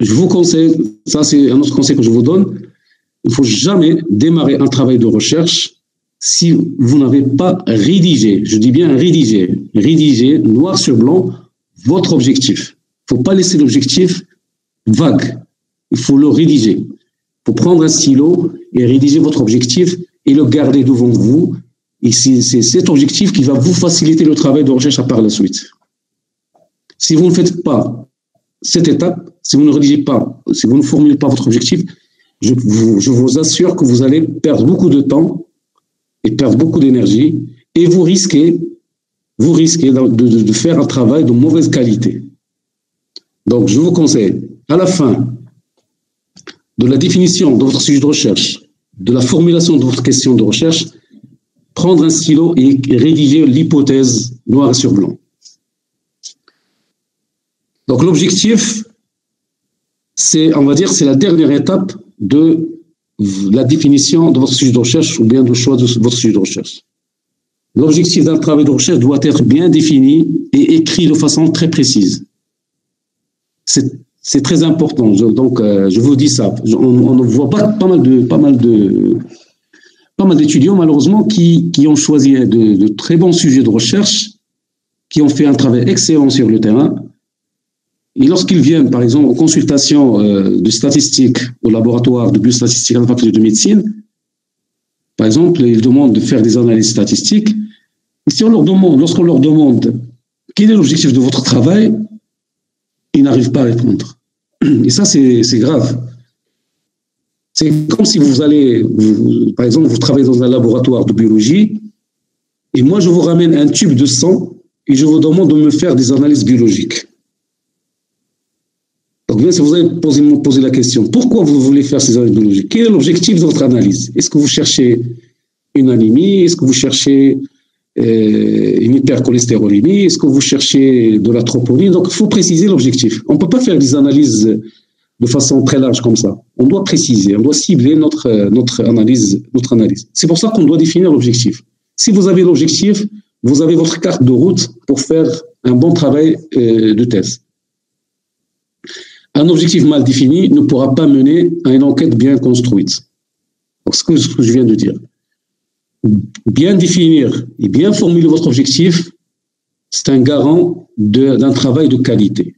Je vous conseille, ça, c'est un autre conseil que je vous donne, il ne faut jamais démarrer un travail de recherche si vous n'avez pas rédigé, je dis bien rédigé noir sur blanc votre objectif. Il ne faut pas laisser l'objectif vague. Il faut le rédiger. Il faut prendre un stylo et rédiger votre objectif et le garder devant vous. Et c'est cet objectif qui va vous faciliter le travail de recherche par la suite. Si vous ne faites pas cette étape, si vous ne rédigez pas, si vous ne formulez pas votre objectif, je vous assure que vous allez perdre beaucoup de temps et perdre beaucoup d'énergie et vous risquez de faire un travail de mauvaise qualité. Donc, je vous conseille, à la fin de la définition de votre sujet de recherche, de la formulation de votre question de recherche, prendre un stylo et rédiger l'hypothèse noir sur blanc. Donc, l'objectif, c'est, on va dire, c'est la dernière étape de la définition de votre sujet de recherche ou bien du choix de votre sujet de recherche. L'objectif d'un travail de recherche doit être bien défini et écrit de façon très précise. C'est très important. Donc, je vous dis ça. On voit pas mal d'étudiants, malheureusement, qui ont choisi de très bons sujets de recherche, qui ont fait un travail excellent sur le terrain. Et lorsqu'ils viennent, par exemple, en consultation de statistiques au laboratoire de biostatistique à la faculté de médecine, par exemple, ils demandent de faire des analyses statistiques. Et si lorsqu'on leur demande quel est l'objectif de votre travail, ils n'arrivent pas à répondre. Et ça, c'est grave. C'est comme si par exemple, vous travaillez dans un laboratoire de biologie, et moi, je vous ramène un tube de sang, et je vous demande de me faire des analyses biologiques. Donc, bien, si vous allez me poser la question, pourquoi vous voulez faire ces analyses biologiques? Quel est l'objectif de votre analyse? Est-ce que vous cherchez une anémie? Est-ce que vous cherchez une hypercholestérolémie? Est-ce que vous cherchez de la troponine? Donc, il faut préciser l'objectif. On ne peut pas faire des analyses de façon très large comme ça. On doit préciser, on doit cibler notre analyse. C'est pour ça qu'on doit définir l'objectif. Si vous avez l'objectif, vous avez votre carte de route pour faire un bon travail de thèse. Un objectif mal défini ne pourra pas mener à une enquête bien construite. Donc, ce que je viens de dire. Bien définir et bien formuler votre objectif, c'est un garant d'un travail de qualité.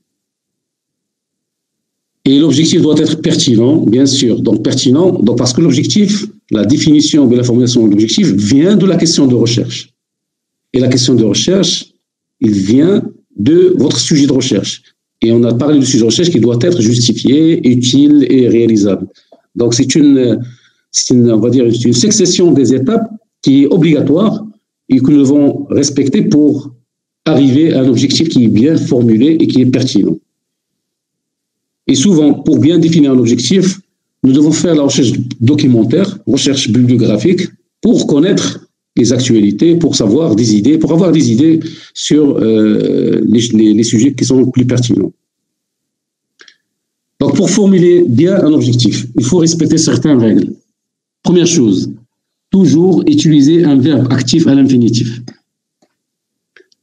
Et l'objectif doit être pertinent, bien sûr. Donc, pertinent, parce que l'objectif, la définition de la formulation de l'objectif vient de la question de recherche. Et la question de recherche, il vient de votre sujet de recherche. Et on a parlé du sujet de recherche qui doit être justifié, utile et réalisable. Donc, c'est on va dire, une succession des étapes qui est obligatoire et que nous devons respecter pour arriver à un objectif qui est bien formulé et qui est pertinent. Et souvent, pour bien définir un objectif, nous devons faire la recherche documentaire, recherche bibliographique, pour connaître les actualités, pour avoir des idées sur les sujets qui sont plus pertinents. Donc, pour formuler bien un objectif, il faut respecter certaines règles. Première chose, toujours utiliser un verbe actif à l'infinitif.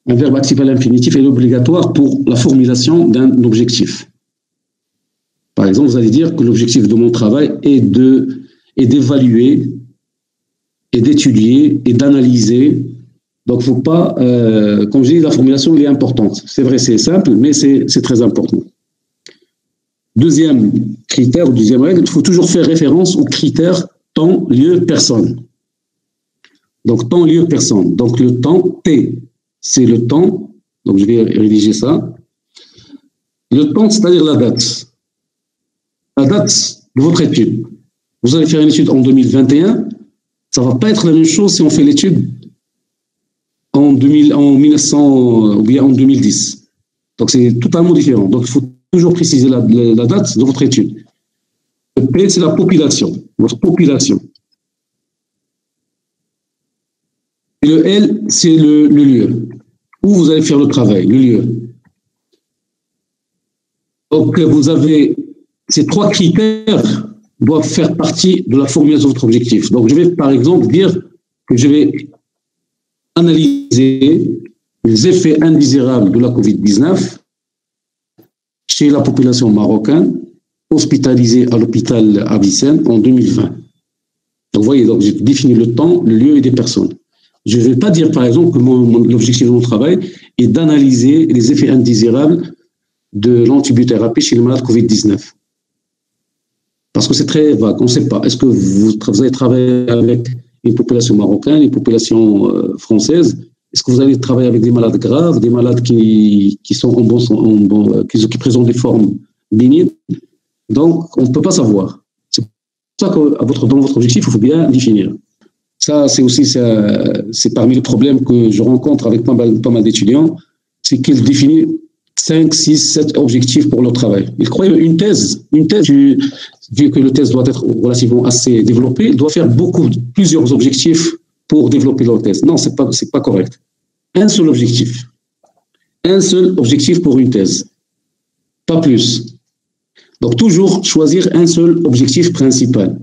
Un verbe actif à l'infinitif est obligatoire pour la formulation d'un objectif. Par exemple, vous allez dire que l'objectif de mon travail est d'évaluer et d'étudier et d'analyser. Donc, il ne faut pas, comme je dis, la formulation est importante. C'est vrai, c'est simple, mais c'est très important. Deuxième critère, ou deuxième règle, il faut toujours faire référence aux critères temps, lieu, personne. Donc, temps, lieu, personne. Donc, le temps, T, c'est le temps. Donc, je vais rédiger ça. Le temps, c'est-à-dire la date. La date de votre étude. Vous allez faire une étude en 2021. Ça ne va pas être la même chose si on fait l'étude en 1900 ou bien en 2010. Donc, c'est totalement différent. Donc, il faut toujours préciser la date de votre étude. Le P, c'est la population, votre population. Et le L, c'est le lieu, où vous allez faire le travail, le lieu. Donc, vous avez ces trois critères doivent faire partie de la formulation de votre objectif. Donc, je vais, par exemple, dire que je vais analyser les effets indésirables de la COVID-19 chez la population marocaine hospitalisée à l'hôpital Avicenne en 2020. Donc, vous voyez, donc, j'ai défini le temps, le lieu et des personnes. Je ne vais pas dire, par exemple, que l'objectif de mon travail est d'analyser les effets indésirables de l'antibiothérapie chez les malades COVID-19. Parce que c'est très vague, on ne sait pas. Est-ce que vous allez travailler avec une population marocaine, une population française? Est-ce que vous allez travailler avec des malades graves, des malades qui sont qui présentent des formes bénignes? Donc, on ne peut pas savoir. C'est pour ça que dans votre objectif, il faut bien définir. Ça, c'est parmi les problèmes que je rencontre avec pas mal d'étudiants, c'est qu'ils définissent 5, 6, 7 objectifs pour leur travail. Ils croient une thèse, vu que le thèse doit être relativement assez développé, il doit faire plusieurs objectifs pour développer leur thèse. Non, c'est pas correct. Un seul objectif. Un seul objectif pour une thèse. Pas plus. Donc, toujours choisir un seul objectif principal.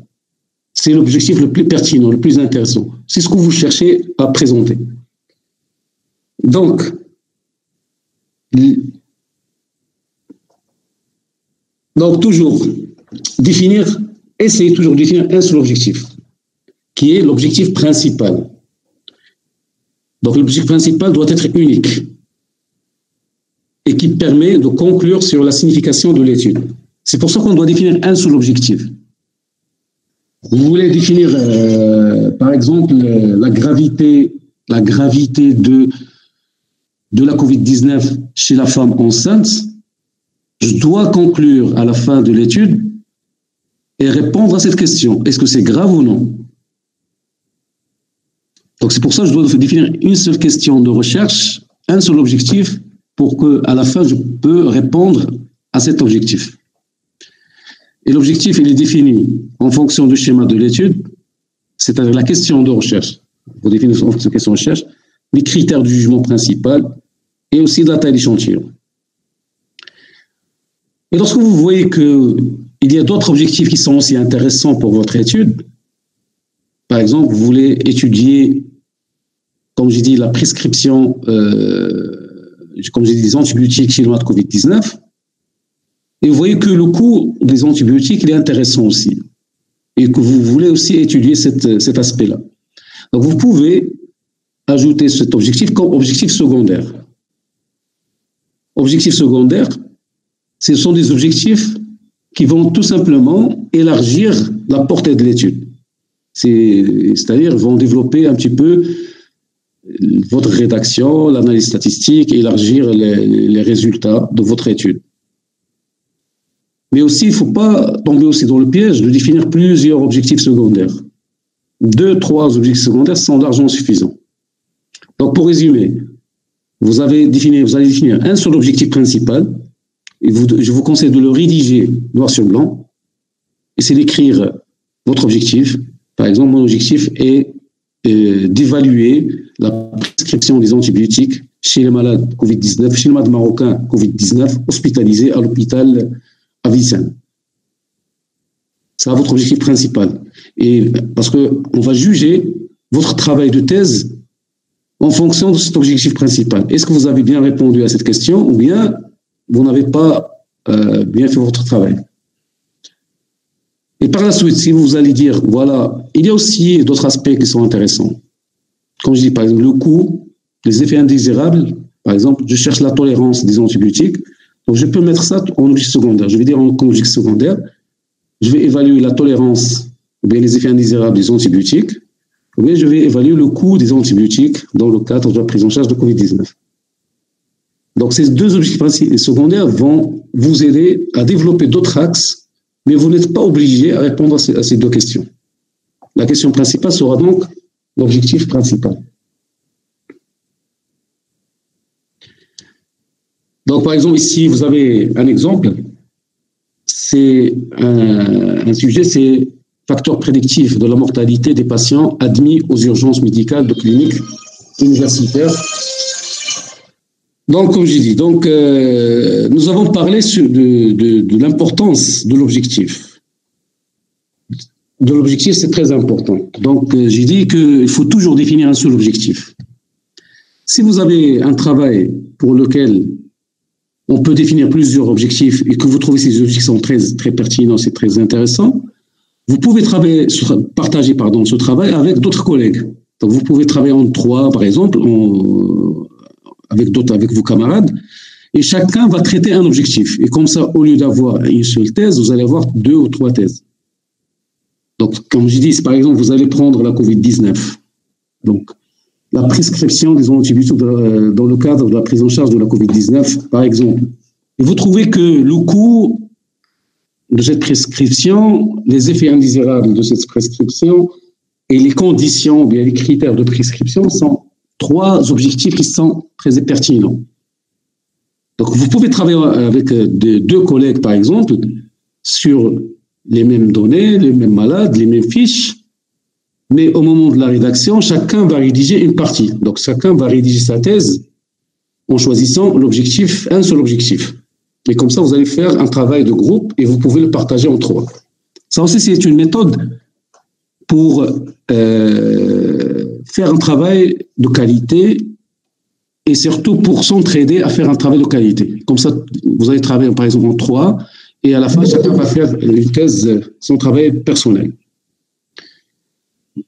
C'est l'objectif le plus pertinent, le plus intéressant. C'est ce que vous cherchez à présenter. Donc, toujours essayez toujours de définir un seul objectif, qui est l'objectif principal. Donc, l'objectif principal doit être unique et qui permet de conclure sur la signification de l'étude. C'est pour ça qu'on doit définir un seul objectif. Vous voulez définir, par exemple, la gravité de la COVID-19 chez la femme enceinte. Je dois conclure à la fin de l'étude et répondre à cette question. Est-ce que c'est grave ou non? Donc, c'est pour ça que je dois définir une seule question de recherche, un seul objectif, pour qu'à la fin, je peux répondre à cet objectif. Et l'objectif, il est défini en fonction du schéma de l'étude, c'est-à-dire la question de recherche. Vous définissez en fonction de la question de recherche, les critères du jugement principal et aussi de la taille d'échantillon. Et lorsque vous voyez qu'il y a d'autres objectifs qui sont aussi intéressants pour votre étude, par exemple, vous voulez étudier, comme j'ai dit, la prescription, comme j'ai dit, des antibiotiques chez le malade Covid-19, et vous voyez que le coût des antibiotiques, il est intéressant aussi, et que vous voulez aussi étudier cet aspect-là. Donc, vous pouvez ajouter cet objectif comme objectif secondaire. Objectif secondaire, ce sont des objectifs qui vont tout simplement élargir la portée de l'étude. C'est-à-dire, vont développer un petit peu votre rédaction, l'analyse statistique, élargir les résultats de votre étude. Mais aussi, il ne faut pas tomber aussi dans le piège de définir plusieurs objectifs secondaires. 2, 3 objectifs secondaires sont largement suffisants. Donc, pour résumer, vous allez définir un seul objectif principal, et je vous conseille de le rédiger noir sur blanc, et c'est d'écrire votre objectif. Par exemple, mon objectif est d'évaluer la prescription des antibiotiques chez les malades Covid-19, chez les malades marocains Covid-19 hospitalisés à l'hôpital Avicenne. C'est votre objectif principal. Et parce qu'on va juger votre travail de thèse en fonction de cet objectif principal. Est-ce que vous avez bien répondu à cette question ou bien vous n'avez pas bien fait votre travail? Et par la suite, si vous allez dire, voilà, il y a aussi d'autres aspects qui sont intéressants. Comme je dis, par exemple, le coût, les effets indésirables, par exemple, je cherche la tolérance des antibiotiques, donc je peux mettre ça en objectif secondaire. Je vais dire en objectif secondaire, je vais évaluer la tolérance ou bien les effets indésirables des antibiotiques, ou bien je vais évaluer le coût des antibiotiques dans le cadre de la prise en charge de Covid-19. Donc ces deux objectifs secondaires vont vous aider à développer d'autres axes, mais vous n'êtes pas obligé à répondre à ces deux questions. La question principale sera donc l'objectif principal. Donc, par exemple, ici, vous avez un exemple. C'est un sujet, c'est facteur prédictif de la mortalité des patients admis aux urgences médicales de cliniques universitaires. Donc, comme j'ai dit, nous avons parlé de l'importance de l'objectif. De l'objectif, c'est très important. Donc, j'ai dit qu'il faut toujours définir un seul objectif. Si vous avez un travail pour lequel on peut définir plusieurs objectifs et que vous trouvez ces objectifs sont très, très pertinents, c'est très intéressant, vous pouvez partager ce travail avec d'autres collègues. Donc, vous pouvez travailler en 3, par exemple, avec vos camarades, et chacun va traiter un objectif. Et comme ça, au lieu d'avoir une seule thèse, vous allez avoir 2 ou 3 thèses. Donc, comme je dis, par exemple, vous allez prendre la COVID-19. Donc, la prescription des antibiotiques dans le cadre de la prise en charge de la COVID-19, par exemple. Et vous trouvez que le coût de cette prescription, les effets indésirables de cette prescription et les conditions, bien les critères de prescription sont trois objectifs qui sont très pertinents. Donc, vous pouvez travailler avec deux collègues, par exemple, sur les mêmes données, les mêmes malades, les mêmes fiches, mais au moment de la rédaction, chacun va rédiger une partie. Donc, chacun va rédiger sa thèse en choisissant l'objectif, un seul objectif. Et comme ça, vous allez faire un travail de groupe et vous pouvez le partager en trois. Ça aussi, c'est une méthode pour faire un travail de qualité et surtout pour s'entraider à faire un travail de qualité. Comme ça, vous allez travailler par exemple en trois et à la fin, chacun va faire une thèse, son travail personnel.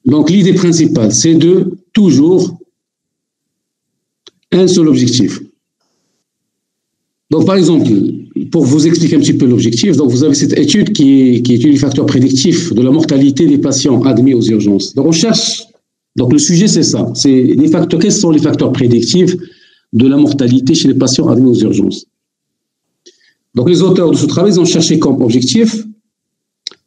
Donc, l'idée principale, c'est de toujours un seul objectif. Donc, par exemple, pour vous expliquer un petit peu l'objectif, donc vous avez cette étude qui étudie les facteurs prédictifs de la mortalité des patients admis aux urgences. Donc, on cherche, donc le sujet, c'est ça, c'est les facteurs, quels sont les facteurs prédictifs de la mortalité chez les patients admis aux urgences. Donc, les auteurs de ce travail, ils ont cherché comme objectif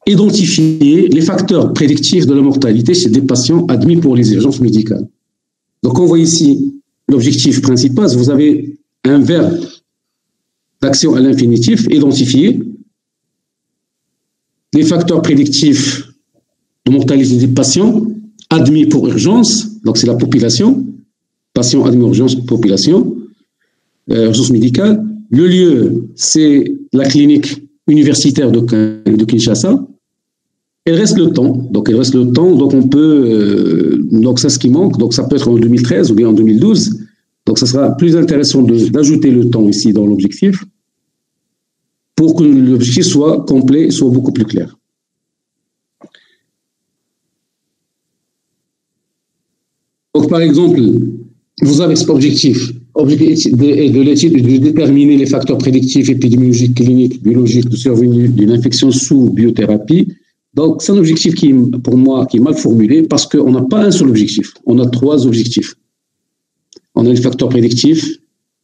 identifier les facteurs prédictifs de la mortalité chez des patients admis pour les urgences médicales. Donc, on voit ici l'objectif principal, vous avez un verbe d'action à l'infinitif, identifier les facteurs prédictifs de mortalité des patients admis pour urgence, donc c'est la population, patients admis pour urgence, population, urgence médicale. Le lieu, c'est la clinique universitaire de Kinshasa. Il reste le temps, donc on peut, donc c'est ce qui manque, donc ça peut être en 2013 ou bien en 2012. Donc, ça sera plus intéressant d'ajouter le temps ici dans l'objectif pour que l'objectif soit complet et soit beaucoup plus clair. Donc, par exemple, vous avez cet objectif de l'étude de déterminer les facteurs prédictifs épidémiologiques, cliniques, biologiques de survenue d'une infection sous biothérapie. Donc, c'est un objectif qui, pour moi, qui est mal formulé parce qu'on n'a pas un seul objectif, on a trois objectifs. On a les facteurs prédictifs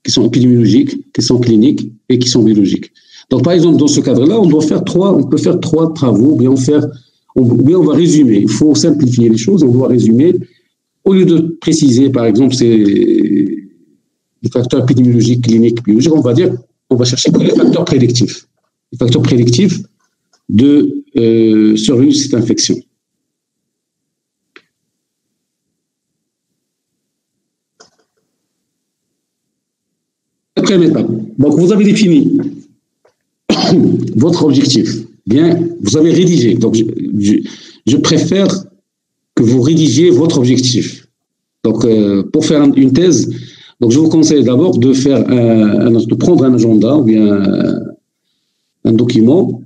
qui sont épidémiologiques, qui sont cliniques et qui sont biologiques. Donc, par exemple, dans ce cadre-là, on peut faire trois travaux, ou bien on va résumer. Il faut simplifier les choses, on doit résumer. Au lieu de préciser, par exemple, c'est les facteurs épidémiologiques, cliniques, biologiques, on va chercher les facteurs prédictifs. Les facteurs prédictifs de survenue de cette infection. Quatrième étape. Donc, vous avez défini votre objectif. Bien, vous avez rédigé. Donc, je préfère que vous rédigiez votre objectif. Donc, pour faire une thèse, donc je vous conseille d'abord de prendre un agenda ou bien un document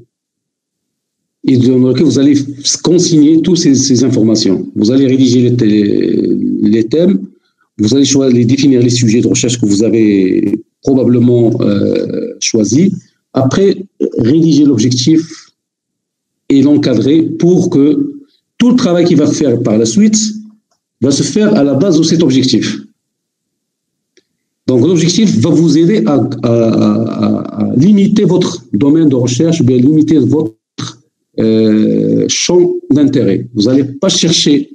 et dans lequel vous allez consigner toutes ces informations. Vous allez rédiger les thèmes, vous allez définir les sujets de recherche que vous avez probablement choisi. Après, rédiger l'objectif et l'encadrer pour que tout le travail qu'il va faire par la suite va se faire à la base de cet objectif. Donc, l'objectif va vous aider à limiter votre domaine de recherche, bien limiter votre champ d'intérêt. Vous n'allez pas chercher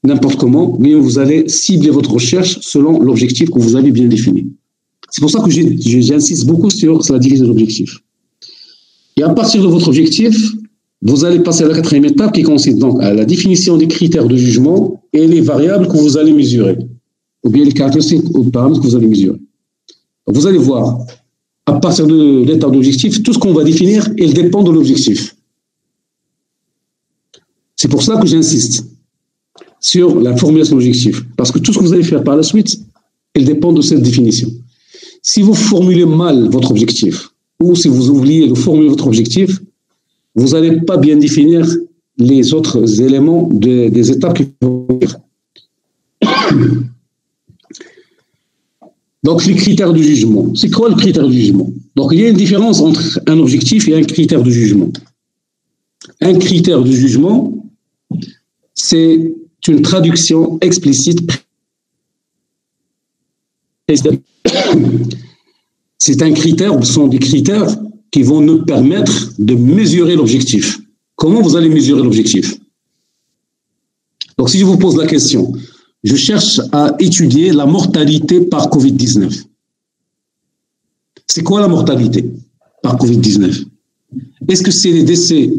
n'importe comment, mais vous allez cibler votre recherche selon l'objectif que vous avez bien défini. C'est pour ça que j'insiste beaucoup sur la division de l'objectif. Et à partir de votre objectif, vous allez passer à la quatrième étape qui consiste donc à la définition des critères de jugement et les variables que vous allez mesurer, ou bien les caractéristiques ou paramètres que vous allez mesurer. Donc vous allez voir, à partir de l'étape d'objectif, tout ce qu'on va définir, il dépend de l'objectif. C'est pour ça que j'insiste sur la formulation de l'objectif, parce que tout ce que vous allez faire par la suite, il dépend de cette définition. Si vous formulez mal votre objectif, ou si vous oubliez de formuler votre objectif, vous n'allez pas bien définir les autres éléments des étapes qui vont venir. Donc, les critères de jugement. C'est quoi le critère de jugement? Donc, il y a une différence entre un objectif et un critère de jugement. Un critère de jugement, c'est une traduction explicite C'est un critère, ce sont des critères qui vont nous permettre de mesurer l'objectif. Comment vous allez mesurer l'objectif? Donc, si je vous pose la question, je cherche à étudier la mortalité par Covid-19. C'est quoi la mortalité par Covid-19? Est-ce que c'est les décès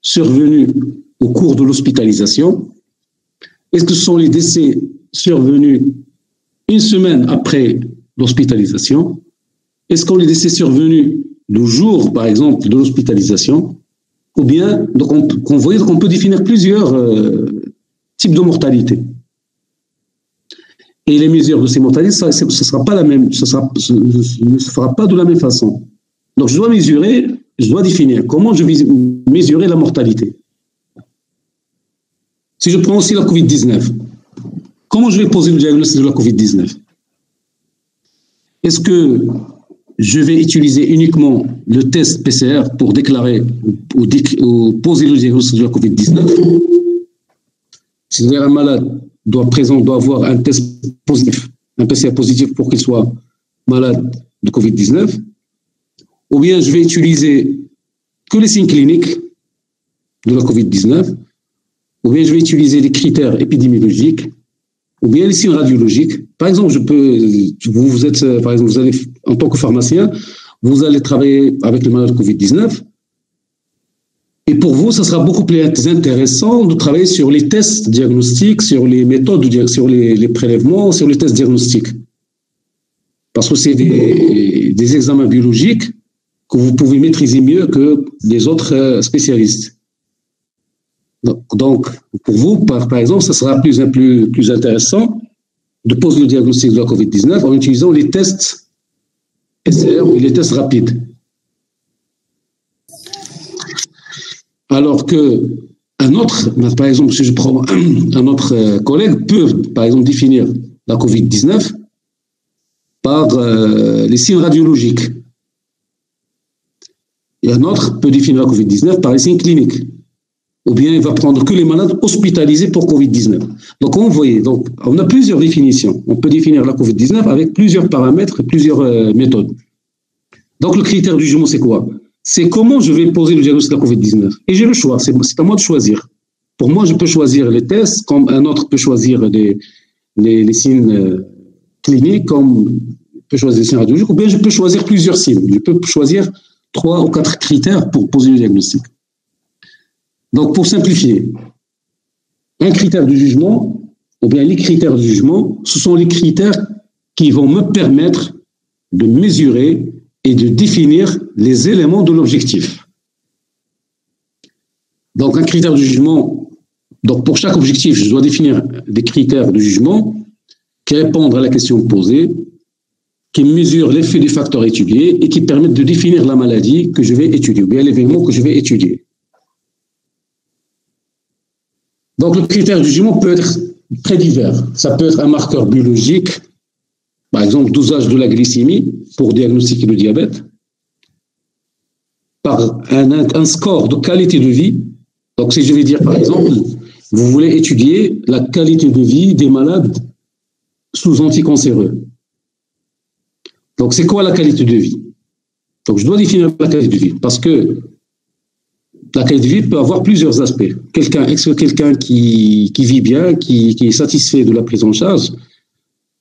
survenus au cours de l'hospitalisation? Est-ce que ce sont les décès survenus une semaine après l'hospitalisation? Est-ce qu'on les décès survenus le jour, par exemple, de l'hospitalisation? Ou bien, donc on peut définir plusieurs types de mortalité. Et les mesures de ces mortalités, ce ne sera pas la même, ne se fera pas de la même façon. Donc je dois mesurer, je dois définir comment je vais mesurer la mortalité. Si je prends aussi la Covid-19, comment je vais poser le diagnostic de la Covid-19? Est-ce que je vais utiliser uniquement le test PCR pour déclarer ou poser le diagnostic de la Covid-19? C'est-à-dire un malade doit avoir un test positif, un PCR positif pour qu'il soit malade de Covid-19, ou bien je vais utiliser que les signes cliniques de la Covid-19, ou bien je vais utiliser les critères épidémiologiques, ou bien les signes radiologiques. Par exemple, vous êtes, par exemple, vous allez, en tant que pharmacien, vous allez travailler avec le malade de Covid-19, et pour vous, ça sera beaucoup plus intéressant de travailler sur les tests diagnostiques, sur les méthodes, sur les prélèvements, sur les tests diagnostiques. Parce que c'est des examens biologiques que vous pouvez maîtriser mieux que les autres spécialistes. Donc pour vous, par exemple, ça sera plus intéressant de poser le diagnostic de la COVID-19 en utilisant les tests PCR et les tests rapides. Alors que par exemple, si je prends un autre collègue, peut, par exemple, définir la COVID-19 par les signes radiologiques. Et un autre peut définir la COVID-19 par les signes cliniques. Ou bien il va prendre que les malades hospitalisés pour COVID-19. Donc, vous voyez, on a plusieurs définitions. On peut définir la COVID-19 avec plusieurs paramètres et plusieurs méthodes. Donc, le critère du jugement, c'est quoi? C'est comment je vais poser le diagnostic de la COVID-19. Et j'ai le choix, c'est à moi de choisir. Pour moi, je peux choisir les tests, comme un autre peut choisir les signes cliniques, comme peut choisir les signes radiologiques, ou bien je peux choisir plusieurs signes. Je peux choisir 3 ou 4 critères pour poser le diagnostic. Donc, pour simplifier, un critère de jugement, ou bien les critères de jugement, ce sont les critères qui vont me permettre de mesurer et de définir les éléments de l'objectif. Donc, un critère de jugement, donc pour chaque objectif, je dois définir des critères de jugement qui répondent à la question posée, qui mesurent l'effet du facteur étudié et qui permettent de définir la maladie que je vais étudier, ou bien l'événement que je vais étudier. Donc, le critère du jugement peut être très divers. Ça peut être un marqueur biologique, par exemple, dosage de la glycémie pour diagnostiquer le diabète, par un score de qualité de vie. Donc, si je vais dire, par exemple, vous voulez étudier la qualité de vie des malades sous anticancéreux. Donc, c'est quoi la qualité de vie? Donc, je dois définir la qualité de vie parce que la qualité de vie peut avoir plusieurs aspects. Est-ce que quelqu'un qui vit bien, qui est satisfait de la prise en charge,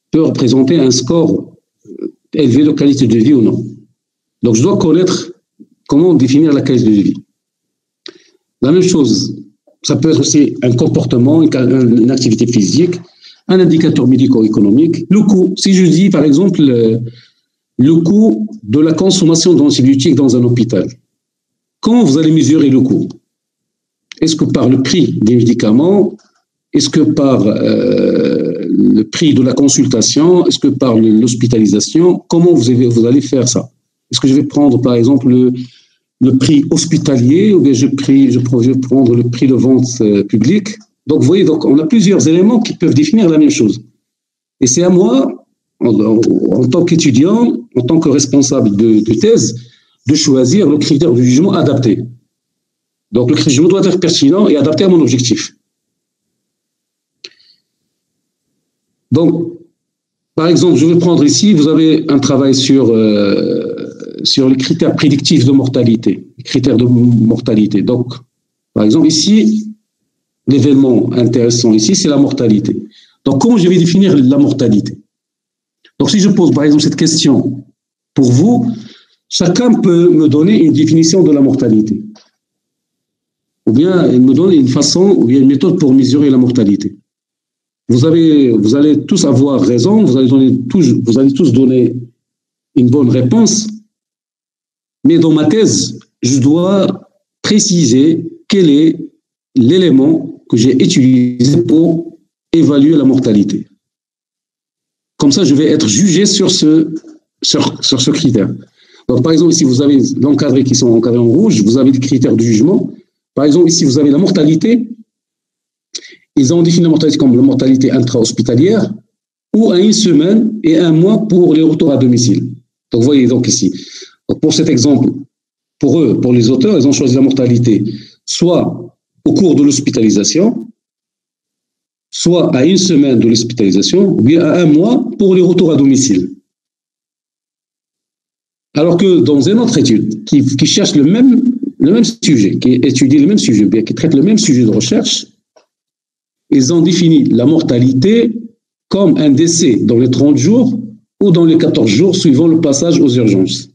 peut représenter un score élevé de qualité de vie ou non? Donc, je dois connaître comment définir la qualité de vie. La même chose, ça peut être aussi un comportement, une activité physique, un indicateur médico-économique, le coût. Si je dis, par exemple, le coût de la consommation d'antibiotiques dans un hôpital, comment vous allez mesurer le coût? Est-ce que par le prix des médicaments? Est-ce que par le prix de la consultation? Est-ce que par l'hospitalisation? Comment vous allez faire ça? Est-ce que je vais prendre, par exemple, le prix hospitalier ou bien je vais prendre le prix de vente public? Donc, vous voyez, on a plusieurs éléments qui peuvent définir la même chose. Et c'est à moi, en tant qu'étudiant, en tant que responsable de thèse, de choisir le critère de jugement adapté. Donc, le critère de jugement doit être pertinent et adapté à mon objectif. Donc, Par exemple, je vais prendre ici, vous avez un travail sur les critères prédictifs de mortalité, les critères de mortalité. Donc, par exemple, ici, l'événement intéressant ici, c'est la mortalité. Donc, comment je vais définir la mortalité? Donc, si je pose, par exemple, cette question pour vous, chacun peut me donner une définition de la mortalité. Ou bien, il me donne une façon, ou bien une méthode pour mesurer la mortalité. Vous allez tous avoir raison, vous allez tous donner une bonne réponse, mais dans ma thèse, je dois préciser quel est l'élément que j'ai utilisé pour évaluer la mortalité. Comme ça, je vais être jugé sur ce critère. Donc, par exemple, ici, vous avez l'encadré qui sont encadrés en rouge, vous avez des critères de jugement. Par exemple, ici, vous avez la mortalité. Ils ont défini la mortalité comme la mortalité intra-hospitalière ou à 1 semaine et 1 mois pour les retours à domicile. Donc, vous voyez donc ici. Donc, pour cet exemple, pour eux, pour les auteurs, ils ont choisi la mortalité soit au cours de l'hospitalisation, soit à 1 semaine de l'hospitalisation, ou bien à 1 mois pour les retours à domicile. Alors que dans une autre étude qui cherche le même sujet, qui étudie le même sujet, bien qui traite le même sujet de recherche, ils ont défini la mortalité comme un décès dans les 30 jours ou dans les 14 jours suivant le passage aux urgences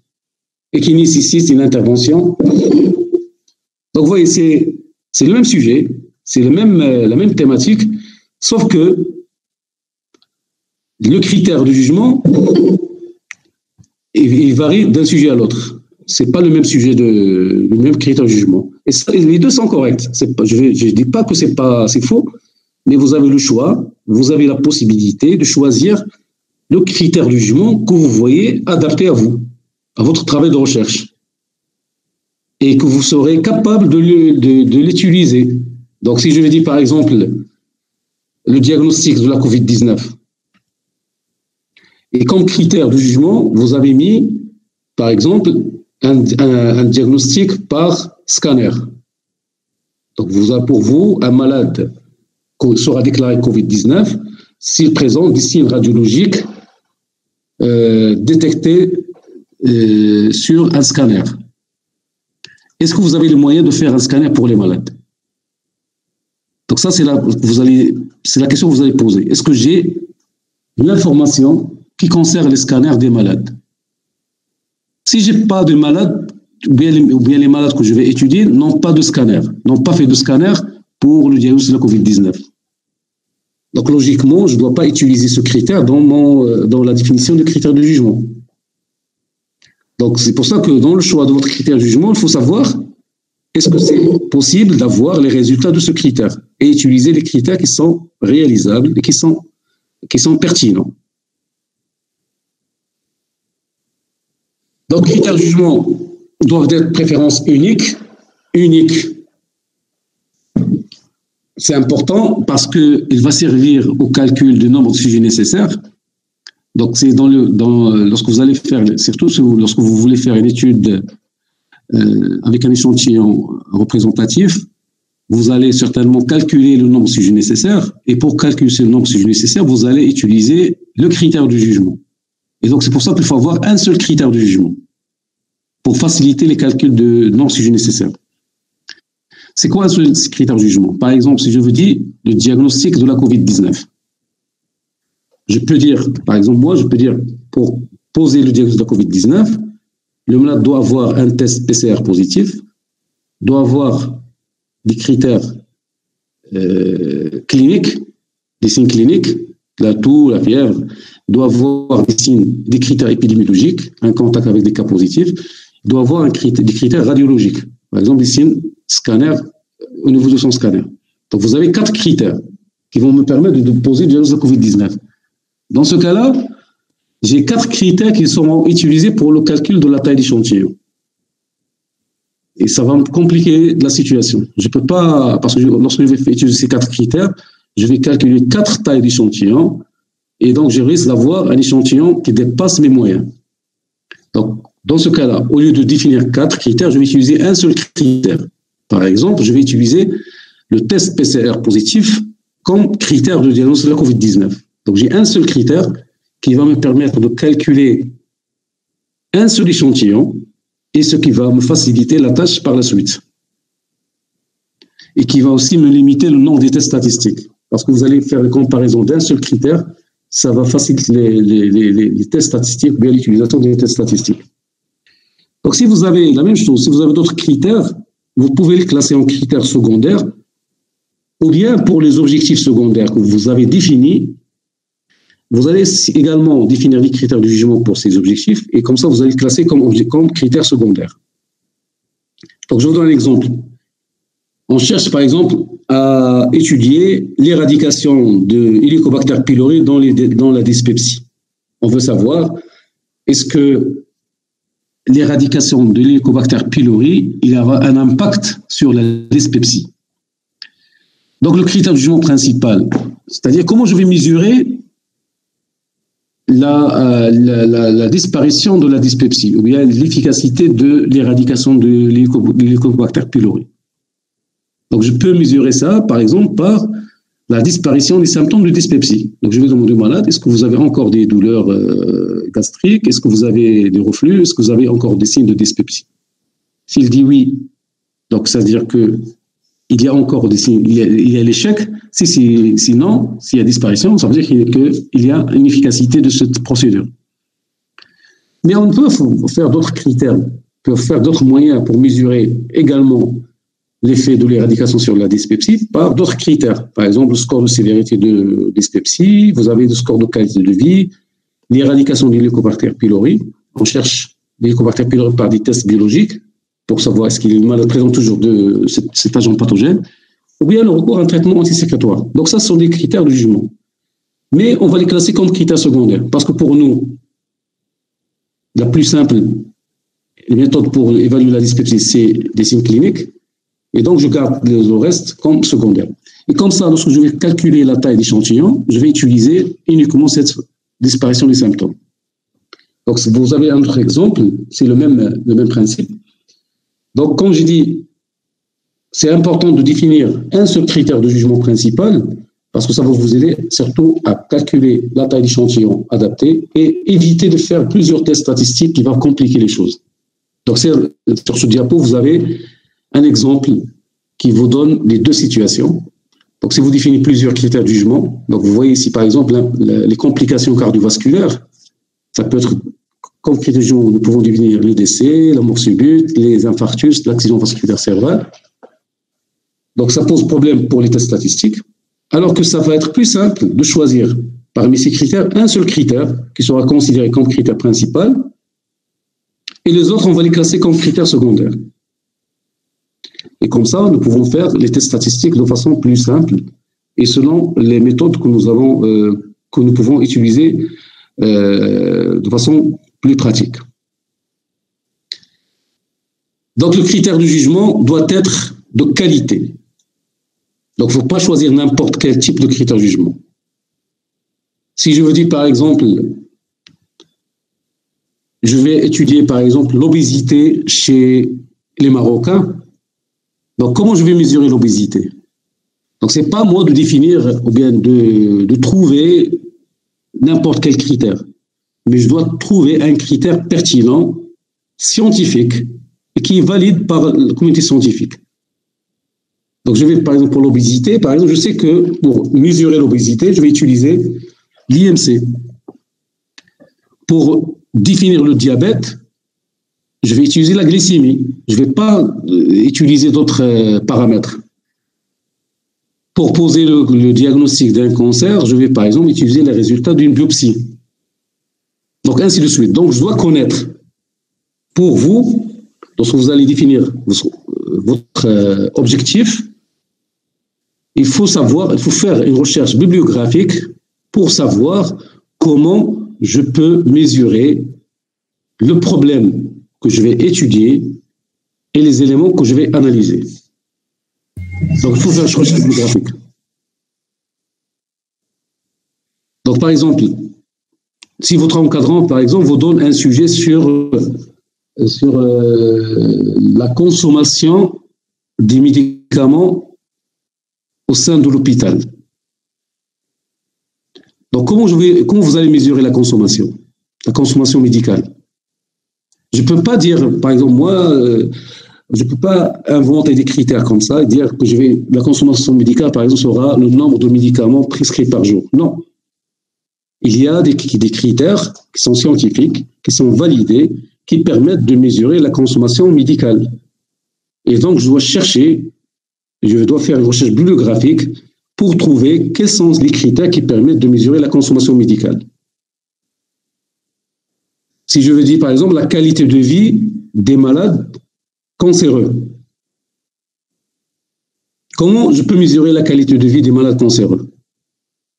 et qui nécessite une intervention. Donc, vous voyez, c'est le même sujet, c'est la même thématique, sauf que le critère de jugement, il varie d'un sujet à l'autre. C'est pas le même sujet le même critère de jugement. Et ça, les deux sont corrects. Je dis pas que c'est faux, mais vous avez le choix, vous avez la possibilité de choisir le critère de jugement que vous voyez adapté à vous, à votre travail de recherche, et que vous serez capable de l'utiliser. Donc, si je vais dire par exemple le diagnostic de la COVID-19, et comme critère de jugement, vous avez mis, par exemple, un diagnostic par scanner. Donc, pour vous, un malade sera déclaré COVID-19 s'il présente des signes radiologiques détectés sur un scanner. Est-ce que vous avez les moyens de faire un scanner pour les malades? Donc ça, c'est la question que vous allez poser. Est-ce que j'ai l'information qui concerne les scanners des malades? Si je n'ai pas de malades, ou bien les malades que je vais étudier n'ont pas de scanner, n'ont pas fait de scanner pour le diagnostic de la COVID-19. Donc logiquement, je ne dois pas utiliser ce critère dans la définition du critère de jugement. Donc c'est pour ça que dans le choix de votre critère de jugement, il faut savoir est-ce que c'est possible d'avoir les résultats de ce critère et utiliser les critères qui sont réalisables et qui sont pertinents. Donc, les critères de jugement doivent être préférences uniques. Uniques, c'est important parce qu'il va servir au calcul du nombre de sujets nécessaires. Donc, c'est lorsque vous allez faire, surtout lorsque vous voulez faire une étude avec un échantillon représentatif, vous allez certainement calculer le nombre de sujets nécessaires. Et pour calculer le nombre de sujets nécessaires, vous allez utiliser le critère du jugement. Et donc, c'est pour ça qu'il faut avoir un seul critère de jugement pour faciliter les calculs de nombre de sujets nécessaires. C'est quoi un seul critère de jugement? Par exemple, si je vous dis le diagnostic de la COVID-19, je peux dire, par exemple, pour poser le diagnostic de la COVID-19, le malade doit avoir un test PCR positif, doit avoir des critères cliniques, des signes cliniques, la toux, la fièvre, doit avoir des critères épidémiologiques, un contact avec des cas positifs, doit avoir des critères radiologiques. Par exemple, des signes scanner au niveau de son scanner. Donc, vous avez 4 critères qui vont me permettre de poser le diagnostic de COVID-19. Dans ce cas-là, j'ai 4 critères qui seront utilisés pour le calcul de la taille d'échantillon. Et ça va me compliquer la situation. Je peux pas, parce que lorsque je vais utiliser ces 4 critères, je vais calculer 4 tailles d'échantillon, et donc je risque d'avoir un échantillon qui dépasse mes moyens. Donc, dans ce cas-là, au lieu de définir 4 critères, je vais utiliser un seul critère. Par exemple, je vais utiliser le test PCR positif comme critère de diagnostic de la COVID-19. Donc, j'ai un seul critère qui va me permettre de calculer un seul échantillon et ce qui va me faciliter la tâche par la suite. Et qui va aussi me limiter le nombre des tests statistiques. Parce que vous allez faire la comparaison d'un seul critère, ça va faciliter les tests statistiques ou bien l'utilisation des tests statistiques. Donc si vous avez la même chose, si vous avez d'autres critères, vous pouvez les classer en critères secondaires ou bien pour les objectifs secondaires que vous avez définis, vous allez également définir des critères de jugement pour ces objectifs et comme ça, vous allez les classer comme critères secondaires. Donc, je vous donne un exemple. On cherche, par exemple, à étudier l'éradication de Helicobacter pylori dans la dyspepsie. On veut savoir, est-ce que l'éradication de l'Helicobacter pylori, il aura un impact sur la dyspepsie? Donc, le critère de jugement principal, c'est-à-dire comment je vais mesurer la disparition de la dyspepsie ou bien l'efficacité de l'éradication de l'Helicobacter pylori. Donc, je peux mesurer ça, par exemple, par la disparition des symptômes de dyspepsie. Donc, je vais demander au malade, est-ce que vous avez encore des douleurs gastriques? Est-ce que vous avez des reflux? Est-ce que vous avez encore des signes de dyspepsie? S'il dit oui, donc ça veut dire que il y a encore des signes, il y a l'échec. Sinon, s'il y a disparition, ça veut dire qu'il y a une efficacité de cette procédure. Mais on peut faire d'autres critères, on peut faire d'autres moyens pour mesurer également l'effet de l'éradication sur la dyspepsie par d'autres critères. Par exemple, le score de sévérité de dyspepsie, vous avez le score de qualité de vie, l'éradication de l'Helicobacter pylori. On cherche l'Helicobacter pylori par des tests biologiques pour savoir est-ce qu'il présente toujours cet agent pathogène, ou bien le recours à un traitement antisécrétoire. Donc ça, ce sont des critères de jugement. Mais on va les classer comme critères secondaires, parce que pour nous, la plus simple, les méthodes pour évaluer la dyspepsie, c'est des signes cliniques, et donc je garde le reste comme secondaire. Et comme ça, lorsque je vais calculer la taille d'échantillon, je vais utiliser uniquement cette disparition des symptômes. Donc vous avez un autre exemple, c'est le même principe. Donc, comme j'ai dit, c'est important de définir un seul critère de jugement principal parce que ça va vous aider surtout à calculer la taille d'échantillon adaptée et éviter de faire plusieurs tests statistiques qui vont compliquer les choses. Donc, sur ce diapo, vous avez un exemple qui vous donne les deux situations. Donc, si vous définissez plusieurs critères de jugement, donc vous voyez ici, par exemple, les complications cardiovasculaires, ça peut être comme critères de jugement, nous pouvons définir le décès, la mort subite, les infarctus, l'accident vasculaire cérébral. Donc, ça pose problème pour les tests statistiques, alors que ça va être plus simple de choisir parmi ces critères un seul critère qui sera considéré comme critère principal et les autres, on va les classer comme critères secondaires. Et comme ça, nous pouvons faire les tests statistiques de façon plus simple et selon les méthodes que nous pouvons utiliser de façon plus pratique. Donc, le critère de jugement doit être de qualité. Donc, il ne faut pas choisir n'importe quel type de critère de jugement. Si je veux dire, par exemple, je vais étudier, par exemple, l'obésité chez les Marocains, donc comment je vais mesurer l'obésité? Donc, ce n'est pas moi de définir ou bien de trouver n'importe quel critère. Mais je dois trouver un critère pertinent, scientifique, et qui est valide par la communauté scientifique. Donc, je vais, par exemple, pour l'obésité, par exemple, je sais que pour mesurer l'obésité, je vais utiliser l'IMC. Pour définir le diabète, je vais utiliser la glycémie. Je ne vais pas utiliser d'autres paramètres. Pour poser le diagnostic d'un cancer, je vais, par exemple, utiliser les résultats d'une biopsie. Donc, ainsi de suite. Donc, je dois connaître, pour vous, lorsque vous allez définir votre objectif, il faut faire une recherche bibliographique pour savoir comment je peux mesurer le problème que je vais étudier et les éléments que je vais analyser. Donc, il faut faire une recherche bibliographique. Donc, par exemple, si votre encadrant, par exemple, vous donne un sujet sur la consommation des médicaments au sein de l'hôpital. Donc, comment vous allez mesurer la consommation médicale? Je ne peux pas dire, par exemple, moi, je ne peux pas inventer des critères comme ça et dire que la consommation médicale, par exemple, sera le nombre de médicaments prescrits par jour. Non. Il y a des critères qui sont scientifiques, qui sont validés, qui permettent de mesurer la consommation médicale. Et donc, je dois faire une recherche bibliographique pour trouver quels sont les critères qui permettent de mesurer la consommation médicale. Si je veux dire, par exemple, la qualité de vie des malades cancéreux. Comment je peux mesurer la qualité de vie des malades cancéreux?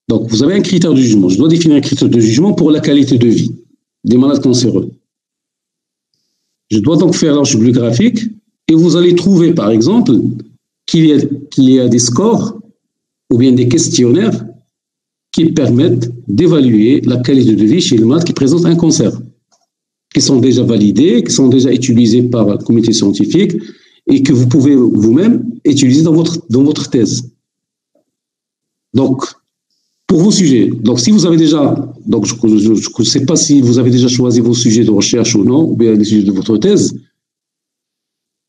Donc, vous avez un critère de jugement. Je dois définir un critère de jugement pour la qualité de vie des malades cancéreux. Je dois donc faire la recherche bibliographique et vous allez trouver, par exemple, qu'il y a des scores ou bien des questionnaires qui permettent d'évaluer la qualité de vie chez les malades qui présentent un cancer, qui sont déjà validés, qui sont déjà utilisés par le comité scientifique et que vous pouvez vous-même utiliser dans votre thèse. Donc, pour vos sujets, donc si vous avez déjà, donc je ne sais pas si vous avez déjà choisi vos sujets de recherche ou non, ou bien les sujets de votre thèse.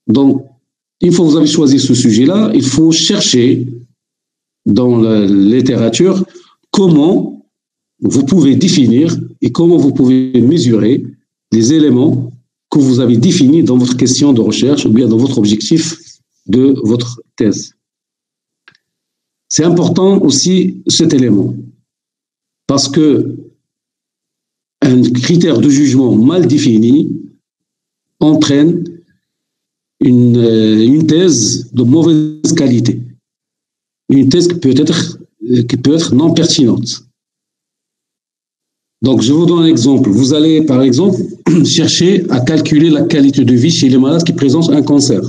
Donc, une fois que vous avez choisi ce sujet-là, il faut chercher dans la littérature comment vous pouvez définir et comment vous pouvez mesurer les éléments que vous avez définis dans votre question de recherche ou bien dans votre objectif de votre thèse. C'est important aussi cet élément parce que un critère de jugement mal défini entraîne une thèse de mauvaise qualité, une thèse qui peut être non pertinente. Donc, je vous donne un exemple. Vous allez, par exemple, chercher à calculer la qualité de vie chez les malades qui présentent un cancer.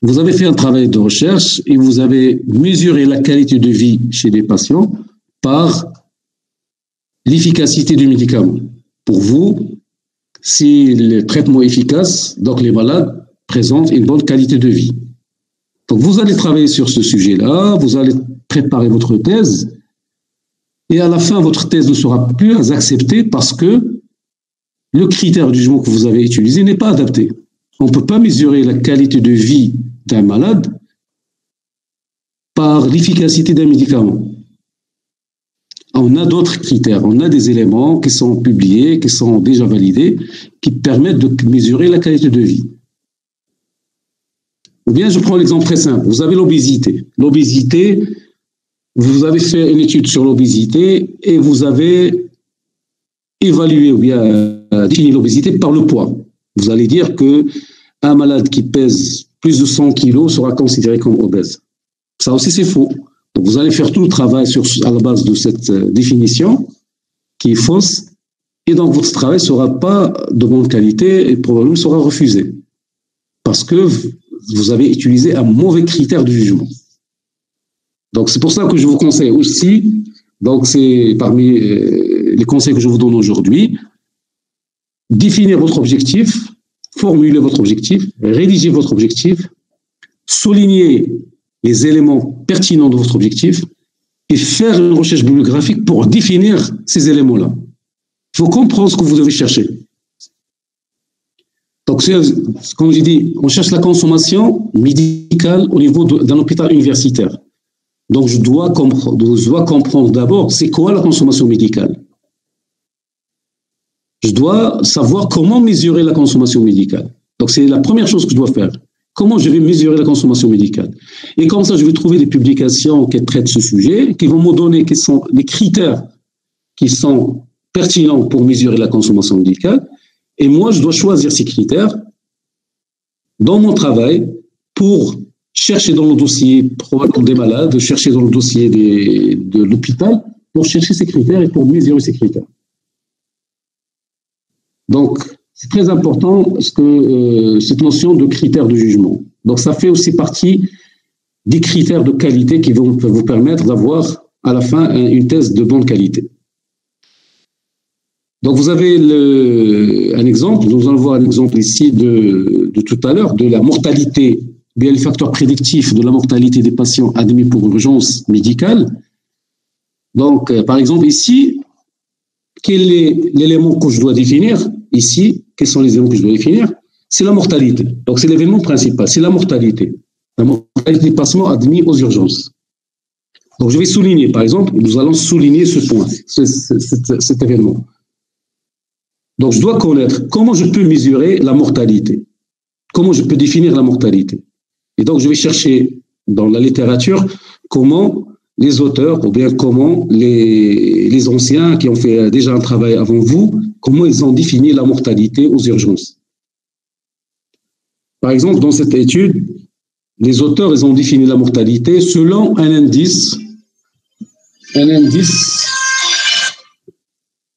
Vous avez fait un travail de recherche et vous avez mesuré la qualité de vie chez les patients par l'efficacité du médicament. Pour vous, si le traitement est efficace, donc les malades présentent une bonne qualité de vie. Donc, vous allez travailler sur ce sujet-là, vous allez préparer votre thèse, et à la fin, votre thèse ne sera plus acceptée parce que le critère de jugement que vous avez utilisé n'est pas adapté. On ne peut pas mesurer la qualité de vie d'un malade par l'efficacité d'un médicament. On a d'autres critères, on a des éléments qui sont publiés, qui sont déjà validés, qui permettent de mesurer la qualité de vie. Ou bien, je prends l'exemple très simple. Vous avez l'obésité. L'obésité, vous avez fait une étude sur l'obésité et vous avez évalué ou bien défini l'obésité par le poids. Vous allez dire qu'un malade qui pèse plus de 100 kilos sera considéré comme obèse. Ça aussi, c'est faux. Donc, vous allez faire tout le travail à la base de cette définition qui est fausse et donc votre travail ne sera pas de bonne qualité et probablement sera refusé parce que vous avez utilisé un mauvais critère de jugement. Donc, c'est pour ça que je vous conseille aussi, donc c'est parmi les conseils que je vous donne aujourd'hui, définir votre objectif, formuler votre objectif, rédiger votre objectif, souligner les éléments pertinents de votre objectif et faire une recherche bibliographique pour définir ces éléments-là. Il faut comprendre ce que vous devez chercher. Donc, comme j'ai dit, on cherche la consommation médicale au niveau d'un hôpital universitaire. Donc, je dois comprendre d'abord c'est quoi la consommation médicale. Je dois savoir comment mesurer la consommation médicale. Donc, c'est la première chose que je dois faire. Comment je vais mesurer la consommation médicale? Et comme ça, je vais trouver des publications qui traitent ce sujet, qui vont me donner quels sont les critères qui sont pertinents pour mesurer la consommation médicale. Et moi, je dois choisir ces critères dans mon travail pour chercher dans le dossier des malades, chercher dans le dossier de l'hôpital pour chercher ces critères et pour mesurer ces critères. Donc, c'est très important cette notion de critères de jugement. Donc, ça fait aussi partie des critères de qualité qui vont vous permettre d'avoir à la fin une thèse de bonne qualité. Donc, vous avez un exemple, nous allons voir un exemple ici de tout à l'heure, de la mortalité, bien les facteurs prédictifs de la mortalité des patients admis pour urgence médicale. Donc, par exemple, ici, quel est l'élément que je dois définir? Ici, quels sont les éléments que je dois définir? C'est la mortalité. Donc, c'est l'événement principal, c'est la mortalité. La mortalité des patients admis aux urgences. Donc, je vais souligner, par exemple, nous allons souligner ce point, cet événement. Donc, je dois connaître comment je peux mesurer la mortalité, comment je peux définir la mortalité. Et donc, je vais chercher dans la littérature comment les auteurs, ou bien comment les anciens qui ont fait déjà un travail avant vous, comment ils ont défini la mortalité aux urgences. Par exemple, dans cette étude, les auteurs, ils ont défini la mortalité selon un indice,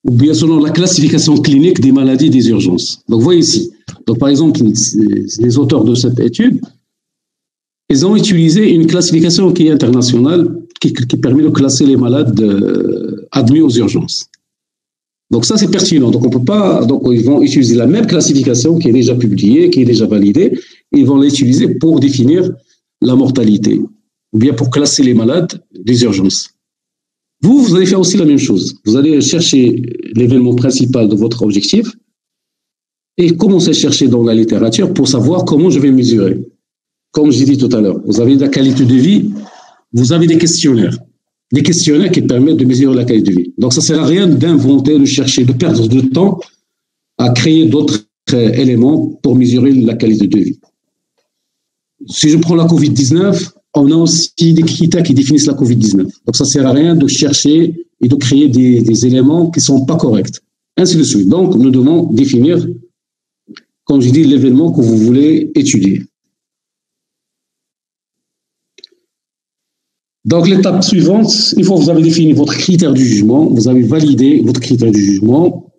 ou bien selon la classification clinique des maladies des urgences. Donc, vous voyez ici. Donc, par exemple, les auteurs de cette étude, ils ont utilisé une classification qui est internationale, qui permet de classer les malades admis aux urgences. Donc, ça, c'est pertinent. Donc, on peut pas, donc, ils vont utiliser la même classification qui est déjà publiée, qui est déjà validée, et ils vont l'utiliser pour définir la mortalité, ou bien pour classer les malades des urgences. Vous allez faire aussi la même chose. Vous allez chercher l'événement principal de votre objectif et commencer à chercher dans la littérature pour savoir comment je vais mesurer. Comme je l'ai dit tout à l'heure, vous avez la qualité de vie, vous avez des questionnaires qui permettent de mesurer la qualité de vie. Donc, ça ne sert à rien d'inventer, de chercher, de perdre de temps à créer d'autres éléments pour mesurer la qualité de vie. Si je prends la COVID-19, on a aussi des critères qui définissent la COVID-19. Donc, ça ne sert à rien de chercher et de créer des éléments qui ne sont pas corrects. Ainsi de suite. Donc, nous devons définir, comme je dis, l'événement que vous voulez étudier. Donc, l'étape suivante, une fois que vous avez défini votre critère du jugement, vous avez validé votre critère du jugement,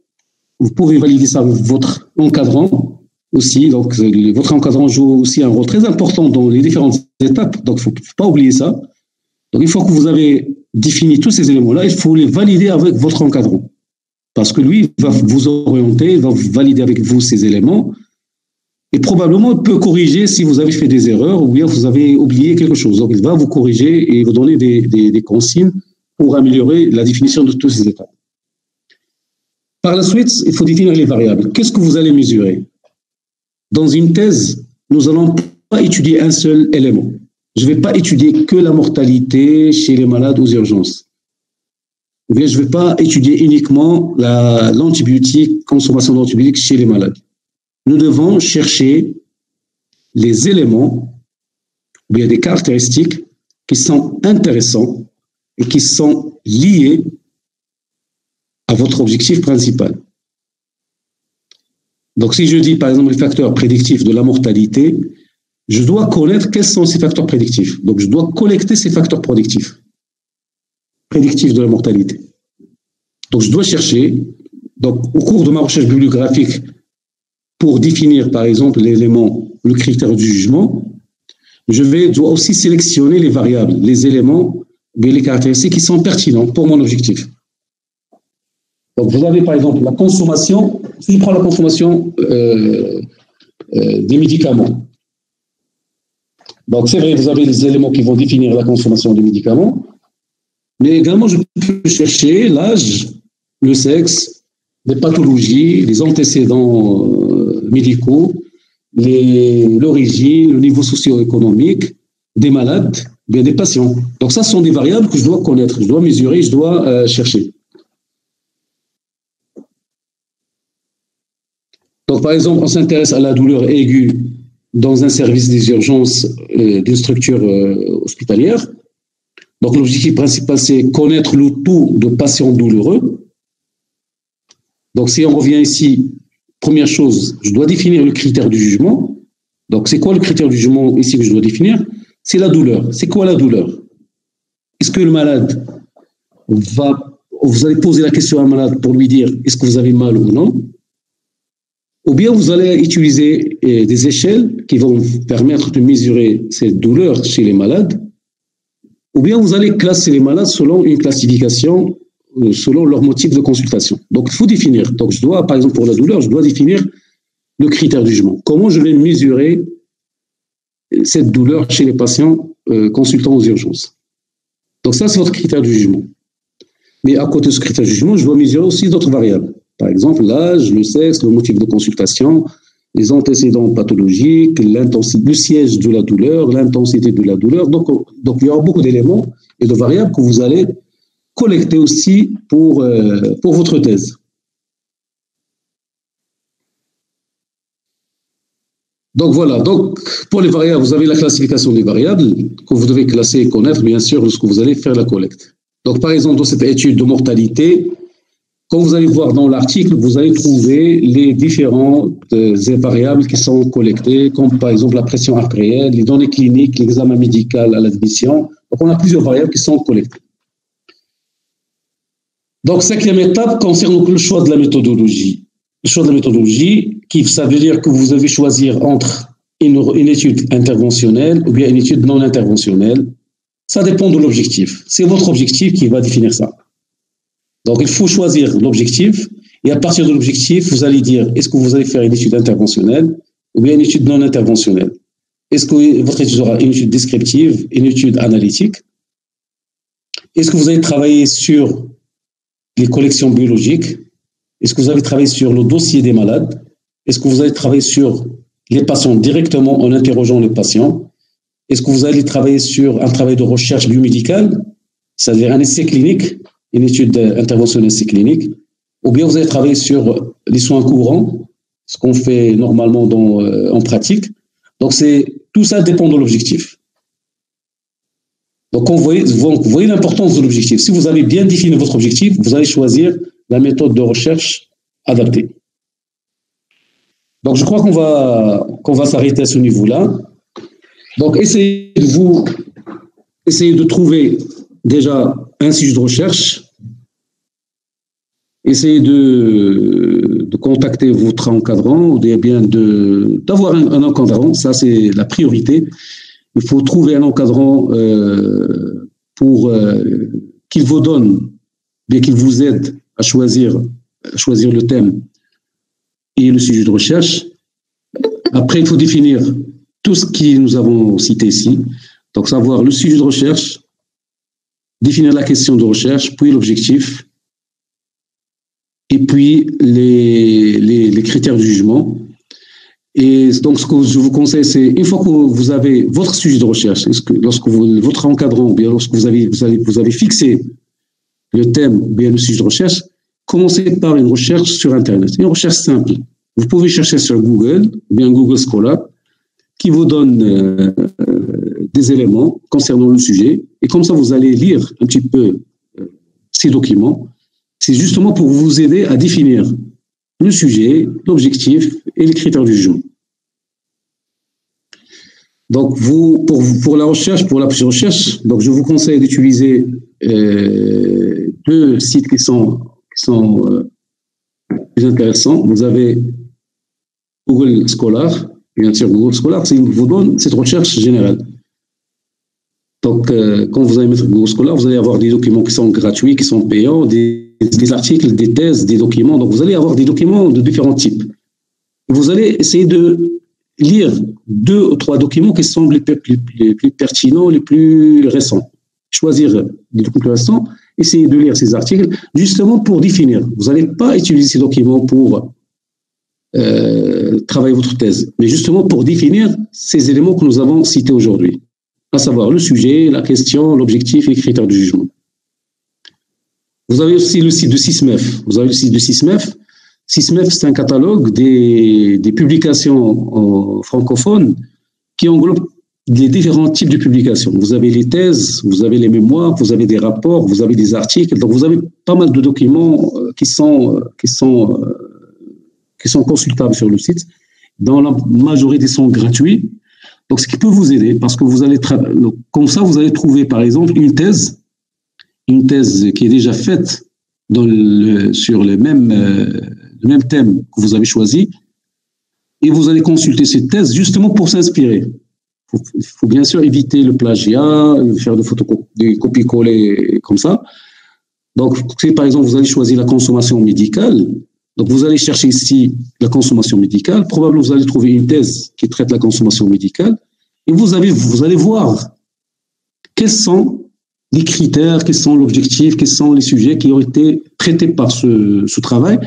vous pouvez valider ça avec votre encadrant aussi. Donc, votre encadrant joue aussi un rôle très important dans les différentes étapes. Donc, il ne faut pas oublier ça. Donc, une fois que vous avez défini tous ces éléments-là, il faut les valider avec votre encadrant. Parce que lui, il va vous orienter, il va valider avec vous ces éléments. Et probablement, il peut corriger si vous avez fait des erreurs ou bien vous avez oublié quelque chose. Donc, il va vous corriger et vous donner des consignes pour améliorer la définition de toutes ces étapes. Par la suite, il faut définir les variables. Qu'est-ce que vous allez mesurer? Dans une thèse, nous n'allons pas étudier un seul élément. Je ne vais pas étudier que la mortalité chez les malades aux urgences. Ou bien je ne vais pas étudier uniquement l'antibiotique, consommation d'antibiotiques chez les malades. Nous devons chercher les éléments ou bien des caractéristiques qui sont intéressants et qui sont liés à votre objectif principal. Donc, si je dis, par exemple, les facteurs prédictifs de la mortalité, je dois connaître quels sont ces facteurs prédictifs. Donc, je dois collecter ces facteurs prédictifs de la mortalité. Donc, je dois chercher, donc, au cours de ma recherche bibliographique, pour définir, par exemple, l'élément, le critère du jugement, dois aussi sélectionner les variables, les éléments, mais les caractéristiques qui sont pertinents pour mon objectif. Donc, vous avez, par exemple, la consommation, si je prends la consommation des médicaments. Donc, c'est vrai, vous avez les éléments qui vont définir la consommation des médicaments, mais également, je peux chercher l'âge, le sexe, les pathologies, les antécédents médicaux, l'origine, le niveau socio-économique des malades, bien des patients. Donc, ça, ce sont des variables que je dois connaître, je dois mesurer, je dois chercher. Donc, par exemple, on s'intéresse à la douleur aiguë dans un service des urgences d'une structure hospitalière. Donc, l'objectif principal, c'est connaître le taux de patients douloureux. Donc, si on revient ici, première chose, je dois définir le critère du jugement. Donc, c'est quoi le critère du jugement ici que je dois définir? C'est la douleur. C'est quoi la douleur? Est-ce que le malade vous allez poser la question à un malade pour lui dire est-ce que vous avez mal ou non? Ou bien vous allez utiliser des échelles qui vont vous permettre de mesurer cette douleur chez les malades, ou bien vous allez classer les malades selon une classification, selon leur motif de consultation. Donc, il faut définir. Donc, je dois, par exemple, pour la douleur, je dois définir le critère du jugement. Comment je vais mesurer cette douleur chez les patients consultant aux urgences? Donc, ça, c'est votre critère du jugement. Mais à côté de ce critère de jugement, je dois mesurer aussi d'autres variables. Par exemple, l'âge, le sexe, le motif de consultation, les antécédents pathologiques, l'intensité, le siège de la douleur, l'intensité de la douleur. Donc, il y aura beaucoup d'éléments et de variables que vous allez collecter aussi pour votre thèse. Donc voilà, donc pour les variables, vous avez la classification des variables que vous devez classer et connaître, bien sûr, lorsque vous allez faire la collecte. Donc par exemple, dans cette étude de mortalité, quand vous allez voir dans l'article, vous allez trouver les différentes variables qui sont collectées, comme par exemple la pression artérielle, les données cliniques, l'examen médical à l'admission. Donc on a plusieurs variables qui sont collectées. Donc, cinquième étape concerne le choix de la méthodologie. Le choix de la méthodologie, ça veut dire que vous devez choisir entre une étude interventionnelle ou bien une étude non interventionnelle. Ça dépend de l'objectif. C'est votre objectif qui va définir ça. Donc, il faut choisir l'objectif et à partir de l'objectif, vous allez dire est-ce que vous allez faire une étude interventionnelle ou bien une étude non interventionnelle. Est-ce que votre étude sera une étude descriptive, une étude analytique? Est-ce que vous allez travailler sur les collections biologiques? Est-ce que vous avez travaillé sur le dossier des malades? Est-ce que vous allez travailler sur les patients directement en interrogeant les patients? Est-ce que vous allez travailler sur un travail de recherche biomédicale, c'est-à-dire un essai clinique, une étude interventionnelle essai clinique? Ou bien vous allez travailler sur les soins courants, ce qu'on fait normalement en pratique? Donc, tout ça dépend de l'objectif. Donc, vous voyez l'importance de l'objectif. Si vous avez bien défini votre objectif, vous allez choisir la méthode de recherche adaptée. Donc, je crois qu'on va s'arrêter à ce niveau-là. Donc, essayez de trouver déjà un sujet de recherche. Essayez de contacter votre encadrant ou bien d'avoir un encadrant. Ça, c'est la priorité. Il faut trouver un encadrant pour qu'il vous donne, bien qu'il vous aide à choisir le thème et le sujet de recherche. Après, il faut définir tout ce que nous avons cité ici. Donc, savoir le sujet de recherche, définir la question de recherche, puis l'objectif, et puis les critères de jugement. Et donc, ce que je vous conseille, c'est une fois que vous avez votre sujet de recherche, votre encadrant, bien lorsque vous avez fixé le thème, bien le sujet de recherche, commencez par une recherche sur Internet, une recherche simple. Vous pouvez chercher sur Google, bien Google Scholar, qui vous donne des éléments concernant le sujet, et comme ça, vous allez lire un petit peu ces documents. C'est justement pour vous aider à définir le sujet, l'objectif et les critères du jugement. Donc, pour la recherche, pour la recherche, donc je vous conseille d'utiliser deux sites qui sont plus intéressants. Vous avez Google Scholar, bien sûr, Google Scholar, vous donne cette recherche générale. Donc, quand vous allez mettre Google Scholar, vous allez avoir des documents qui sont gratuits, qui sont payants, des articles, des thèses, des documents. Donc, vous allez avoir des documents de différents types. Vous allez essayer de lire 2 ou 3 documents qui semblent les plus pertinents, les plus récents. Choisir des documents plus récents, essayer de lire ces articles, justement pour définir. Vous n'allez pas utiliser ces documents pour travailler votre thèse, mais justement pour définir ces éléments que nous avons cités aujourd'hui, à savoir le sujet, la question, l'objectif et les critères de jugement. Vous avez aussi le site de SysMef. SysMef, c'est un catalogue des publications francophones qui englobe les différents types de publications. Vous avez les thèses, vous avez les mémoires, vous avez des rapports, vous avez des articles. Donc, vous avez pas mal de documents qui sont consultables sur le site. Dans la majorité, ils sont gratuits. Donc, ce qui peut vous aider, parce que vous allez comme ça, vous allez trouver, par exemple, une thèse qui est déjà faite sur le même thème que vous avez choisi, et vous allez consulter cette thèse justement pour s'inspirer. Il faut bien sûr éviter le plagiat, faire des copier-coller comme ça. Donc, si par exemple vous allez choisir la consommation médicale, donc vous allez chercher ici la consommation médicale, probablement vous allez trouver une thèse qui traite la consommation médicale, et vous allez voir quels sont les critères, quels sont l'objectif, quels sont les sujets qui ont été traités par ce travail.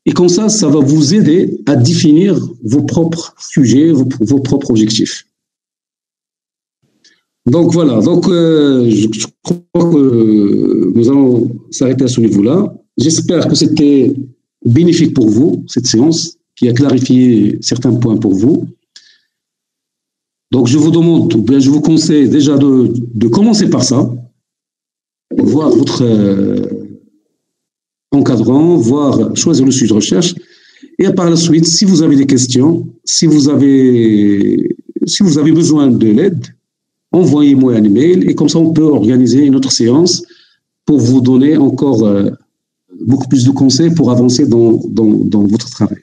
Et comme ça va vous aider à définir vos propres sujets, vos propres objectifs. Donc voilà, je crois que nous allons s'arrêter à ce niveau-là. J'espère que c'était bénéfique pour vous, cette séance, qui a clarifié certains points pour vous. Donc je vous demande, ou bien je vous conseille déjà de commencer par ça, voir votre encadrant, choisir le sujet de recherche, et par la suite, si vous avez des questions, si vous avez besoin de l'aide, envoyez-moi un email et comme ça on peut organiser une autre séance pour vous donner encore beaucoup plus de conseils pour avancer dans votre travail.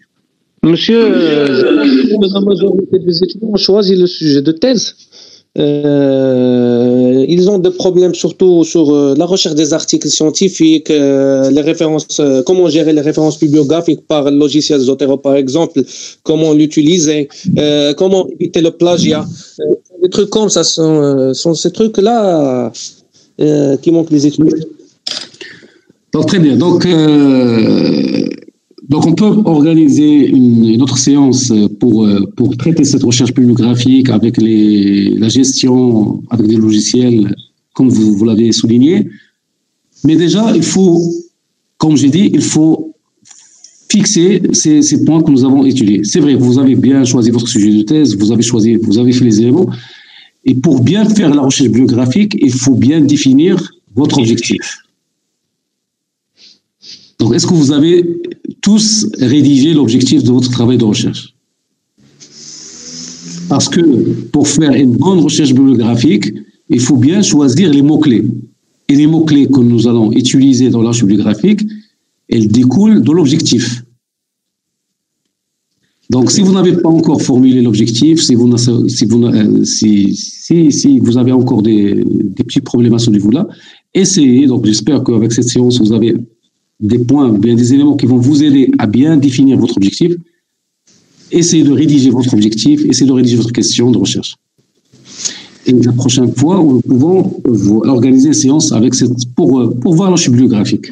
Monsieur, la majorité des étudiants ont choisi le sujet de thèse. Ils ont des problèmes surtout sur la recherche des articles scientifiques, les références, comment gérer les références bibliographiques par le logiciel Zotero par exemple, comment l'utiliser, comment éviter le plagiat. Des trucs comme ça sont ces trucs-là qui manquent les étudiants. Donc très bien. Donc on peut organiser une autre séance pour traiter cette recherche bibliographique avec la gestion avec des logiciels, comme vous l'avez souligné. Mais déjà, il faut, comme j'ai dit, il faut fixer ces points que nous avons étudiés. C'est vrai, vous avez bien choisi votre sujet de thèse, vous avez fait les éléments. Et pour bien faire la recherche bibliographique, il faut bien définir votre objectif. Donc, est-ce que vous avez tous rédigé l'objectif de votre travail de recherche? Parce que pour faire une bonne recherche bibliographique, il faut bien choisir les mots-clés. Et les mots-clés que nous allons utiliser dans la recherche bibliographique, elles découlent de l'objectif. Donc, si vous n'avez pas encore formulé l'objectif, si vous avez encore des petits problèmes à ce niveau-là, essayez. Donc, j'espère qu'avec cette séance, vous avez des points, bien des éléments qui vont vous aider à bien définir votre objectif. Essayez de rédiger votre objectif, essayez de rédiger votre question de recherche. Et la prochaine fois, nous pouvons organiser une séance avec pour voir la recherche bibliographique.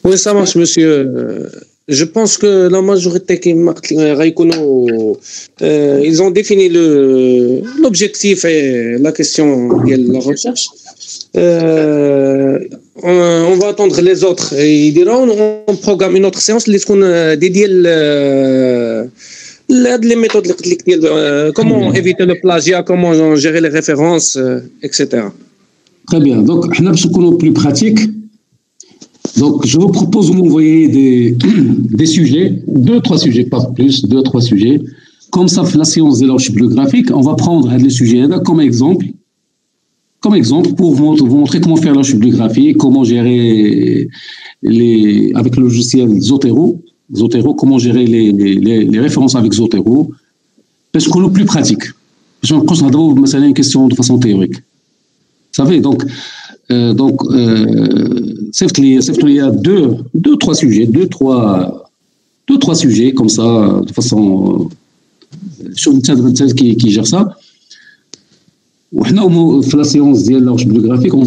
Oui, ça marche, monsieur. Je pense que la majorité qui marque Raïkono, ils ont défini l'objectif et la question de la recherche. On va attendre les autres. Ils diront, on programme une autre séance dédiée les méthodes, comment éviter le plagiat, comment gérer les références, etc. Très bien. Donc, on a besoin de plus pratique. Donc, je vous propose de m'envoyer des sujets, 2-3 sujets, pas plus, 2-3 sujets. Comme ça, la séance de la recherche bibliographique, on va prendre les sujets comme exemple pour vous montrer comment faire la recherche bibliographique, comment gérer avec le logiciel Zotero, comment gérer les références avec Zotero, parce que le plus pratique. Je pense que d'abord, c'est une question de façon théorique. Vous savez, certes, il y a deux, trois sujets comme ça, de façon sur une tête qui gère ça. Dans la séance de la recherche bibliographique, on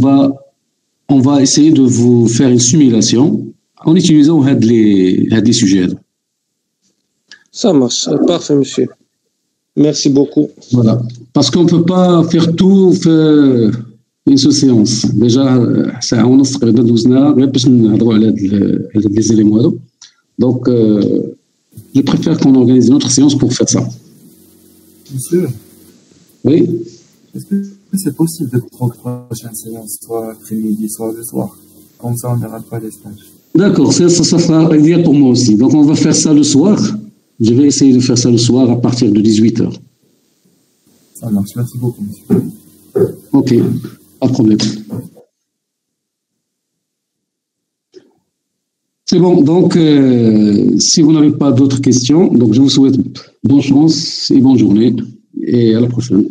va essayer de vous faire une simulation en utilisant les sujets. Ça marche, parfait, monsieur. Merci beaucoup. Voilà, parce qu'on ne peut pas faire tout. Une seule séance. Déjà, ça on a تقريبا دوزنا غير باش نهضروا على هاد les éléments هادو. Donc, je préfère qu'on organise une autre séance pour faire ça. Monsieur. Oui. Est-ce que c'est possible de prendre la prochaine séance, soit après-midi, soit le soir? Comme ça, on n'aura pas les stages. D'accord, ça sera idéal pour moi aussi. Donc, on va faire ça le soir. Je vais essayer de faire ça le soir à partir de 18h. Ça marche. Merci beaucoup, monsieur. Ok. Pas de problème. C'est bon, donc si vous n'avez pas d'autres questions, donc je vous souhaite bonne chance et bonne journée et à la prochaine.